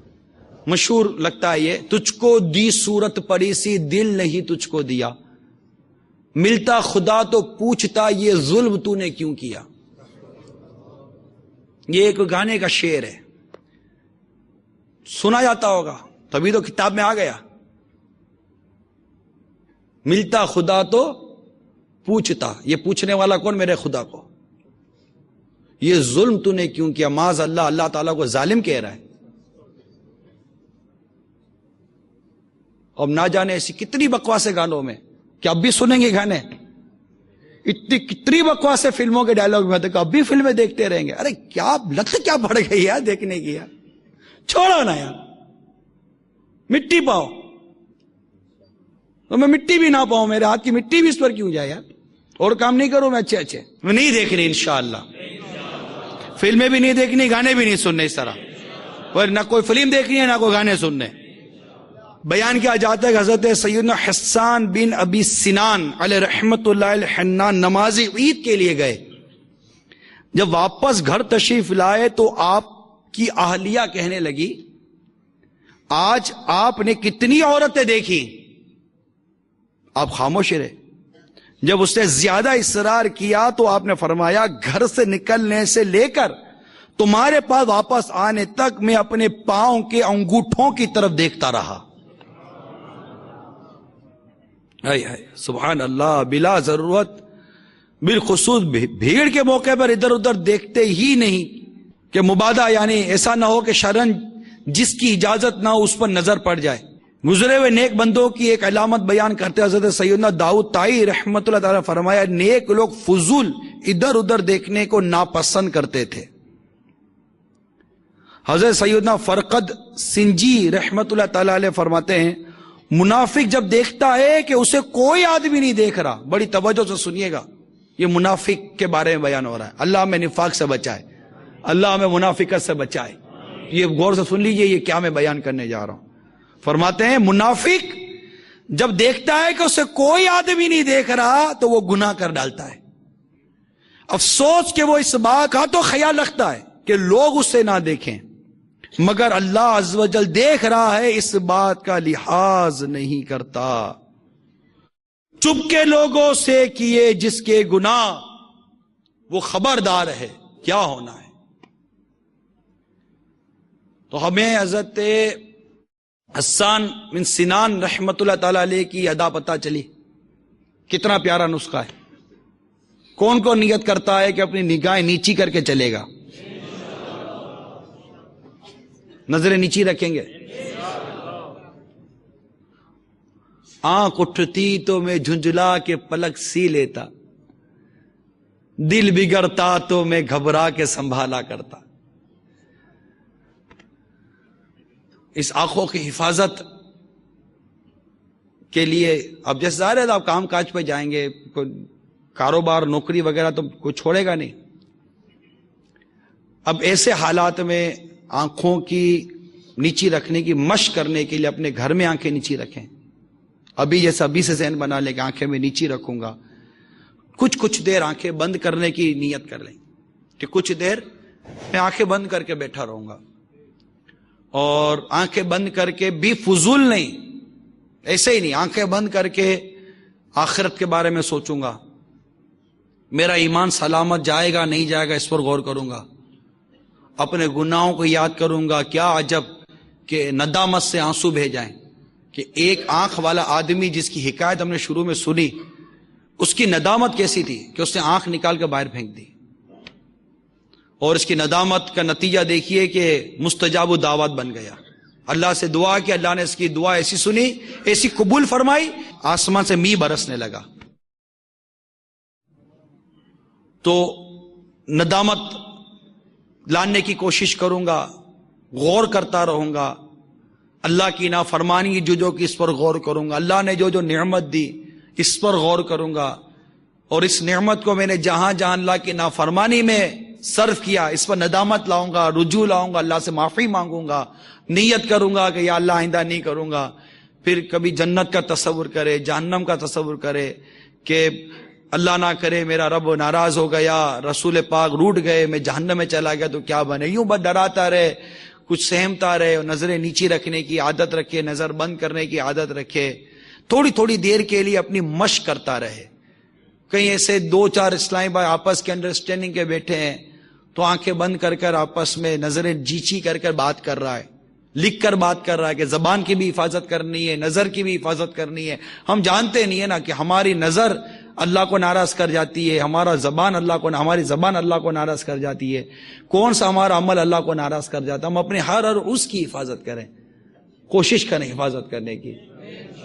مشہور لگتا ہے یہ، تجھ کو دی صورت پری سی دل نہیں تجھ کو دیا، ملتا خدا تو پوچھتا یہ ظلم تو نے کیوں کیا۔ یہ ایک گانے کا شعر ہے، سنا جاتا ہوگا تبھی تو کتاب میں آ گیا، ملتا خدا تو پوچھتا، یہ پوچھنے والا کون؟ میرے خدا کو، یہ ظلم تو نے کیوں کیا۔ معاذ اللہ، اللہ تعالیٰ کو ظالم کہہ رہا ہے۔ اب نہ جانے ایسی کتنی بکواسیں گانوں میں، کہ اب بھی سنیں گے گانے، کتنی بکواسیں فلموں کے ڈائلاگ میں، اب بھی فلمیں دیکھتے رہیں گے۔ ارے کیا لت کیا پڑ گئی یار دیکھنے کی یار، چھوڑو نا یار، مٹی پاؤ تو میں مٹی بھی نہ پاؤں، میرے ہاتھ کی مٹی بھی اس پر کیوں جائے یار، اور کام نہیں کروں میں اچھے اچھے، میں نہیں دیکھنی انشاءاللہ، فلمیں بھی نہیں دیکھنی، گانے بھی نہیں سننے اس طرح، اور نہ کوئی فلم دیکھنی ہے نہ کوئی گانے سننے۔ بیان کیا جاتا ہے کہ حضرت سیدنا حسان بن ابی سنان علیہ رحمت اللہ الحنان نماز عید کے لیے گئے، جب واپس گھر تشریف لائے تو آپ کی اہلیہ کہنے لگی آج آپ نے کتنی عورتیں دیکھی؟ آپ خاموش رہے۔ جب اس نے زیادہ اصرار کیا تو آپ نے فرمایا گھر سے نکلنے سے لے کر تمہارے پاس واپس آنے تک میں اپنے پاؤں کے انگوٹھوں کی طرف دیکھتا رہا۔ سبحان اللہ، بلا ضرورت، بالخصوص بھیڑ کے موقع پر ادھر ادھر دیکھتے ہی نہیں کہ مبادہ، یعنی ایسا نہ ہو کہ شرن جس کی اجازت نہ ہو اس پر نظر پڑ جائے۔ گزرے ہوئے نیک بندوں کی ایک علامت بیان کرتے حضرت سیدنا داؤد طائی رحمت اللہ تعالی فرمایا نیک لوگ فضول ادھر ادھر دیکھنے کو ناپسند کرتے تھے۔ حضرت سیدنا فرقد سنجی رحمت اللہ تعالی علیہ فرماتے ہیں منافق جب دیکھتا ہے کہ اسے کوئی آدمی نہیں دیکھ رہا، بڑی توجہ سے سنیے گا، یہ منافق کے بارے میں بیان ہو رہا ہے، اللہ ہمیں نفاق سے بچائے، اللہ ہمیں منافقت سے بچائے۔ یہ غور سے سن لیجئے یہ کیا میں بیان کرنے جا رہا ہوں۔ فرماتے ہیں منافق جب دیکھتا ہے کہ اسے کوئی آدمی نہیں دیکھ رہا تو وہ گناہ کر ڈالتا ہے، افسوس کہ وہ اس بات کا تو خیال رکھتا ہے کہ لوگ اسے نہ دیکھیں، مگر اللہ عز و جل دیکھ رہا ہے، اس بات کا لحاظ نہیں کرتا۔ چپ کے لوگوں سے کیے جس کے گناہ وہ خبردار ہے کیا ہونا ہے۔ تو ہمیں حضرت حسان بن سنان رحمت اللہ تعالی علیہ کی ادا پتہ چلی، کتنا پیارا نسخہ ہے۔ کون کون نیت کرتا ہے کہ اپنی نگاہیں نیچی کر کے چلے گا؟ نظریں نیچی رکھیں گے، آنکھ اٹھتی تو میں جھنجھلا کے پلک سی لیتا، دل بگڑتا تو میں گھبرا کے سنبھالا کرتا۔ اس آنکھوں کی حفاظت کے لیے اب جیسے ظاہر ہے آپ کام کاج پہ جائیں گے، کوئی کاروبار نوکری وغیرہ تو کوئی چھوڑے گا نہیں۔ اب ایسے حالات میں آنکھوں کی نیچی رکھنے کی مشق کرنے کے لیے اپنے گھر میں آنکھیں نیچی رکھیں۔ ابھی جیسا ابھی سے ذہن بنا لیں کہ آنکھیں میں نیچی رکھوں گا، کچھ دیر آنکھیں بند کرنے کی نیت کر لیں کہ کچھ دیر میں آنکھیں بند کر کے بیٹھا رہوں گا، اور آنکھیں بند کر کے بھی فضول نہیں، ایسے ہی نہیں، آنکھیں بند کر کے آخرت کے بارے میں سوچوں گا، میرا ایمان سلامت جائے گا نہیں جائے گا اس پر غور کروں گا، اپنے گناہوں کو یاد کروں گا. کیا عجب کہ ندامت سے آنسو بہہ جائیں کہ ایک آنکھ والا آدمی جس کی حکایت ہم نے شروع میں سنی، اس کی ندامت کیسی تھی کہ اس نے آنکھ نکال کے باہر پھینک دی، اور اس کی ندامت کا نتیجہ دیکھیے کہ مستجاب الدعوات بن گیا. اللہ سے دعا کہ اللہ نے اس کی دعا ایسی سنی، ایسی قبول فرمائی، آسمان سے می برسنے لگا. تو ندامت لانے کی کوشش کروں گا، غور کرتا رہوں گا، اللہ کی نافرمانی جو کہ اس پر غور کروں گا، اللہ نے جو نعمت دی اس پر غور کروں گا، اور اس نعمت کو میں نے جہاں جہاں اللہ کی نافرمانی میں صرف کیا اس پر ندامت لاؤں گا، رجوع لاؤں گا، اللہ سے معافی مانگوں گا، نیت کروں گا کہ یا اللہ آئندہ نہیں کروں گا. پھر کبھی جنت کا تصور کرے، جہنم کا تصور کرے کہ اللہ نہ کرے میرا رب ناراض ہو گیا، رسول پاک روٹ گئے، میں جہنم میں چلا گیا تو کیا بنے. یوں بس ڈراتا رہے، کچھ سہمتا رہے، اور نظریں نیچی رکھنے کی عادت رکھے، نظر بند کرنے کی عادت رکھے، تھوڑی تھوڑی دیر کے لیے اپنی مشق کرتا رہے. کہیں ایسے 2-4 اسلامی بھائی آپس کے انڈرسٹینڈنگ کے بیٹھے ہیں تو آنکھیں بند کر کر آپس میں نظریں جیچی کر کر بات کر رہا ہے، لکھ کر بات کر رہا ہے کہ زبان کی بھی حفاظت کرنی ہے، نظر کی بھی حفاظت کرنی ہے. ہم جانتے نہیں ہے نا کہ ہماری نظر اللہ کو ناراض کر جاتی ہے، ہماری زبان اللہ کو ناراض کر جاتی ہے، کون سا ہمارا عمل اللہ کو ناراض کر جاتا ہے. ہم اپنے ہر اس کی حفاظت کریں، کوشش کریں حفاظت کرنے کی.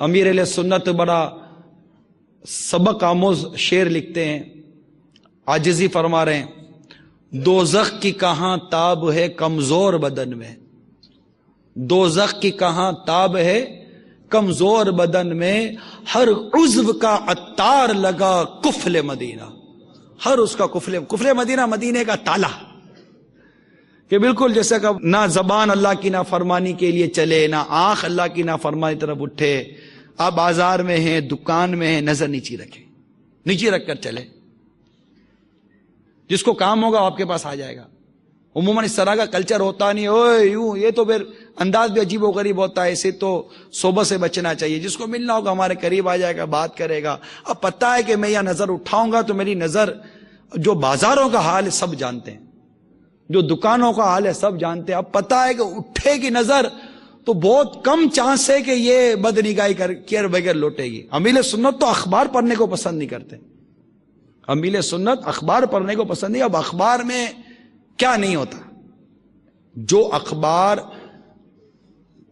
امیر اہل سنت بڑا سبق آموز شعر لکھتے ہیں، عاجزی فرما رہے ہیں: دوزخ کی کہاں تاب ہے کمزور بدن میں، دوزخ کی کہاں تاب ہے کمزور بدن میں، ہر عضو کا عطار لگا کفل مدینہ. ہر اس کا کفل مدینہ، مدینے کا تالا، کہ بالکل جیسا کہ نہ زبان اللہ کی نافرمانی کے لیے چلے، نہ آنکھ اللہ کی نافرمانی طرف اٹھے. آپ بازار میں ہیں، دکان میں ہیں، نظر نیچی رکھیں، نیچی رکھ کر چلے. جس کو کام ہوگا آپ کے پاس آ جائے گا. عموماً اس طرح کا کلچر ہوتا نہیں، اوے یوں، یہ تو پھر انداز بھی عجیب و غریب ہوتا ہے. ایسے تو صحبت سے بچنا چاہیے. جس کو ملنا ہوگا ہمارے قریب آ جائے گا، بات کرے گا. اب پتہ ہے کہ میں یہ نظر اٹھاؤں گا تو میری نظر، جو بازاروں کا حال ہے سب جانتے ہیں، جو دکانوں کا حال ہے سب جانتے ہیں. اب پتہ ہے کہ اٹھے گی نظر تو بہت کم چانس ہے کہ یہ بد نگاہی کر بغیر لوٹے گی. امیل سنت تو اخبار پڑھنے کو پسند نہیں کرتے. امیل سنت اخبار پڑھنے کو پسند نہیں. اب اخبار میں کیا نہیں ہوتا؟ جو اخبار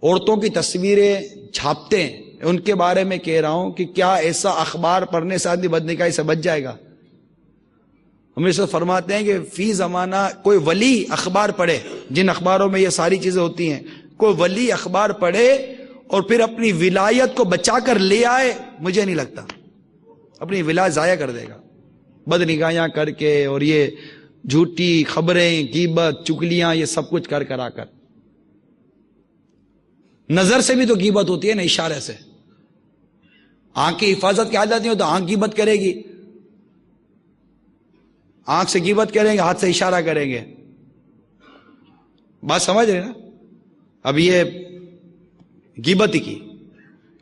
عورتوں کی تصویریں چھاپتے ہیں ان کے بارے میں کہہ رہا ہوں کہ کیا ایسا اخبار پڑھنے سے آدمی بدنگاہی سے بچ جائے گا؟ ہم اس وقت فرماتے ہیں کہ فی زمانہ کوئی ولی اخبار پڑھے، جن اخباروں میں یہ ساری چیزیں ہوتی ہیں، کوئی ولی اخبار پڑھے اور پھر اپنی ولایت کو بچا کر لے آئے، مجھے نہیں لگتا اپنی ولایت ضائع کر دے گا بدنگاہیاں کر کے، اور یہ جھوٹی خبریں، غیبت، چگلیاں، یہ سب کچھ کر کر آ کر. نظر سے بھی تو غیبت ہوتی ہے نا، اشارے سے. آنکھ کی حفاظت کی عادت نہیں ہو تو آنکھ غیبت کرے گی، آنکھ سے غیبت کریں گے، ہاتھ سے اشارہ کریں گے. بات سمجھ رہے نا؟ اب یہ غیبت ہی کی،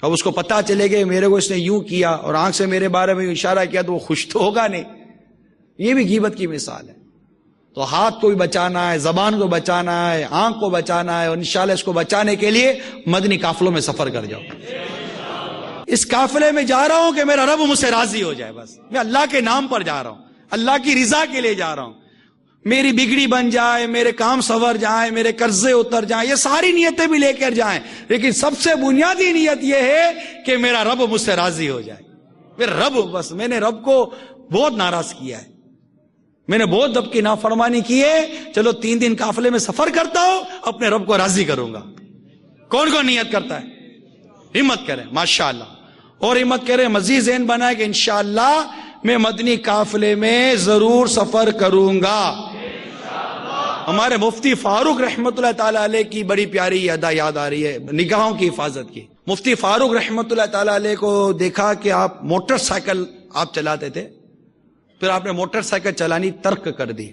اب اس کو پتا چلے گا میرے کو اس نے یوں کیا اور آنکھ سے میرے بارے میں اشارہ کیا تو وہ خوش تو ہوگا نہیں. یہ بھی غیبت کی مثال ہے. تو ہاتھ کو بھی بچانا ہے، زبان کو بچانا ہے، آنکھ کو بچانا ہے، اور انشاءاللہ اس کو بچانے کے لیے مدنی قافلوں میں سفر کر جاؤ. اس قافلے میں جا رہا ہوں کہ میرا رب مجھ سے راضی ہو جائے. بس میں اللہ کے نام پر جا رہا ہوں، اللہ کی رضا کے لیے جا رہا ہوں. میری بگڑی بن جائے، میرے کام سنور جائیں، میرے قرضے اتر جائیں، یہ ساری نیتیں بھی لے کر جائیں، لیکن سب سے بنیادی نیت یہ ہے کہ میرا رب مجھ سے راضی ہو جائے. میرا رب، بس میں نے رب کو بہت ناراض کیا ہے، میں نے بہت رب کی نافرمانی کی ہے، چلو 3 دن قافلے میں سفر کرتا ہوں، اپنے رب کو راضی کروں گا. کون کون نیت کرتا ہے؟ ہمت کریں ماشاءاللہ، اور ہمت کریں، مزید ذہن بنائے کہ انشاءاللہ میں مدنی قافلے میں ضرور سفر کروں گا. ہمارے مفتی فاروق رحمت اللہ تعالی علیہ کی بڑی پیاری ادا یاد آ رہی ہے، نگاہوں کی حفاظت کی. مفتی فاروق رحمت اللہ تعالی علیہ کو دیکھا کہ آپ موٹر سائیکل آپ چلاتے تھے، پھر آپ نے موٹر سائیکل چلانی ترک کر دی.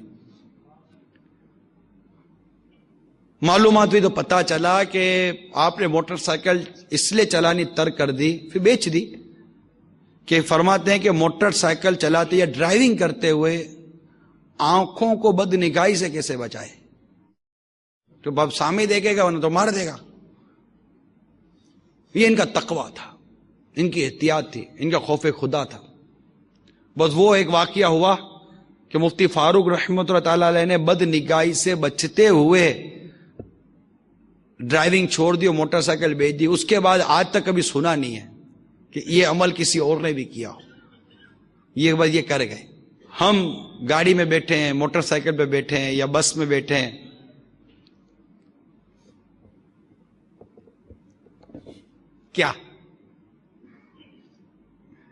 معلومات ہوئی تو پتا چلا کہ آپ نے موٹر سائیکل اس لیے چلانی ترک کر دی، پھر بیچ دی، کہ فرماتے ہیں کہ موٹر سائیکل چلاتے یا ڈرائیونگ کرتے ہوئے آنکھوں کو بد نگاہی سے کیسے بچائے، تو باب سامنے دیکھے گا ورنہ تو مار دے گا۔ یہ ان کا تقویٰ تھا، ان کی احتیاط تھی، ان کا خوف خدا تھا۔ بس وہ ایک واقعہ ہوا کہ مفتی فاروق رحمۃ اللہ تعالی علیہ نے بد نگاہی سے بچتے ہوئے ڈرائیونگ چھوڑ دی اور موٹر سائیکل بیچ دی۔ اس کے بعد آج تک کبھی سنا نہیں ہے کہ یہ عمل کسی اور نے بھی کیا ہو، یہ بس یہ کر گئے۔ ہم گاڑی میں بیٹھے ہیں، موٹر سائیکل پہ بیٹھے ہیں یا بس میں بیٹھے ہیں، کیا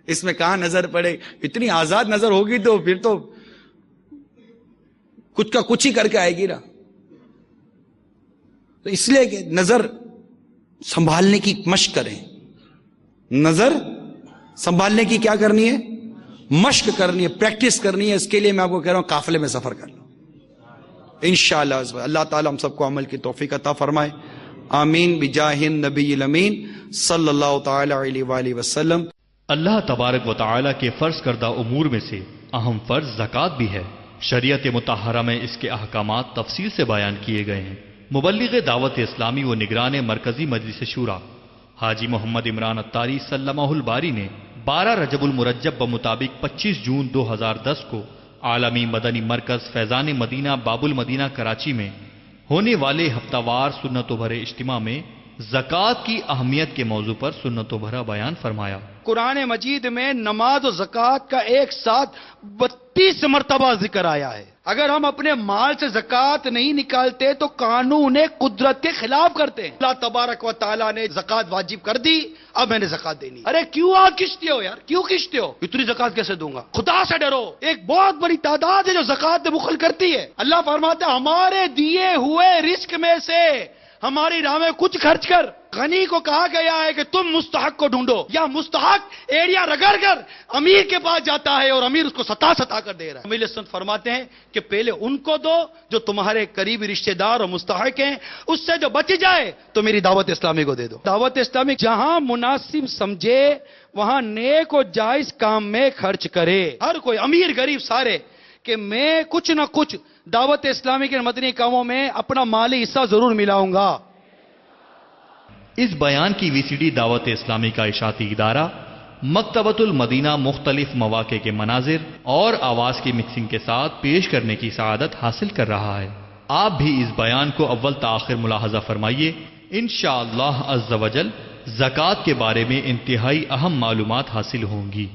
اس میں کہاں نظر پڑے؟ اتنی آزاد نظر ہوگی تو پھر تو کچھ کا کچھ ہی کر کے آئے گی نا۔ تو اس لیے کہ نظر سنبھالنے کی مشق کریں، نظر سنبھالنے کی کیا کرنی ہے؟ مشق کرنی ہے، پریکٹس کرنی ہے۔ اس کے لیے میں آپ کو کہہ رہا ہوں قافلے میں سفر کر لو انشاءاللہ۔ اللہ تعالیٰ ہم سب کو عمل کی توفیق عطا فرمائے، آمین بجاہ النبی الامین صلی اللہ تعالی علیہ وآلہ وسلم۔ اللہ تبارک و تعالی کے فرض کردہ امور میں سے اہم فرض زکوٰۃ بھی ہے۔ شریعت مطہرہ میں اس کے احکامات تفصیل سے بیان کیے گئے ہیں۔ مبلغ دعوت اسلامی و نگران مرکزی مجلس شورا حاجی محمد عمران اتاری سلمہ الباری نے 12 رجب المرجب بمطابق 25 جون 2010 کو عالمی مدنی مرکز فیضان مدینہ باب المدینہ کراچی میں ہونے والے ہفتہ وار سنت و بھرے اجتماع میں زکوٰۃ کی اہمیت کے موضوع پر سنت و بھرا بیان فرمایا۔ قرآن مجید میں نماز و زکوٰۃ کا ایک ساتھ 32 مرتبہ ذکر آیا ہے۔ اگر ہم اپنے مال سے زکوٰۃ نہیں نکالتے تو قانون قدرت کے خلاف کرتے ہیں۔ اللہ تبارک و تعالیٰ نے زکوٰۃ واجب کر دی، اب میں نے زکوٰۃ دینی۔ ارے کیوں آپ کھنچتے ہو یار، کیوں کھنچتے ہو؟ اتنی زکوٰۃ کیسے دوں گا؟ خدا سے ڈرو۔ ایک بہت بڑی تعداد ہے جو زکوٰۃ میں بخل کرتی ہے۔ اللہ فرماتا ہے ہمارے دیے ہوئے رزق میں سے ہماری راہ میں کچھ خرچ کر۔ غنی کو کہا گیا ہے کہ تم مستحق کو ڈھونڈو، یا مستحق ایڑیا رگڑ کر امیر کے پاس جاتا ہے اور امیر اس کو ستا کر دے رہا ہے۔ امیر سنت فرماتے ہیں کہ پہلے ان کو دو جو تمہارے قریبی رشتہ دار اور مستحق ہیں، اس سے جو بچ جائے تو میری دعوت اسلامی کو دے دو۔ دعوت اسلامی جہاں مناسب سمجھے وہاں نیک و جائز کام میں خرچ کرے، ہر کوئی امیر غریب سارے، کہ میں کچھ نہ کچھ دعوت اسلامی کے مدنی کاموں میں اپنا مالی حصہ ضرور ملاؤں گا۔ اس بیان کی وی سی ڈی دعوت اسلامی کا اشاعتی ادارہ مکتبۃ المدینہ مختلف مواقع کے مناظر اور آواز کی مکسنگ کے ساتھ پیش کرنے کی سعادت حاصل کر رہا ہے۔ آپ بھی اس بیان کو اول تا آخر ملاحظہ فرمائیے، انشاءاللہ عز و جل زکوٰۃ کے بارے میں انتہائی اہم معلومات حاصل ہوں گی۔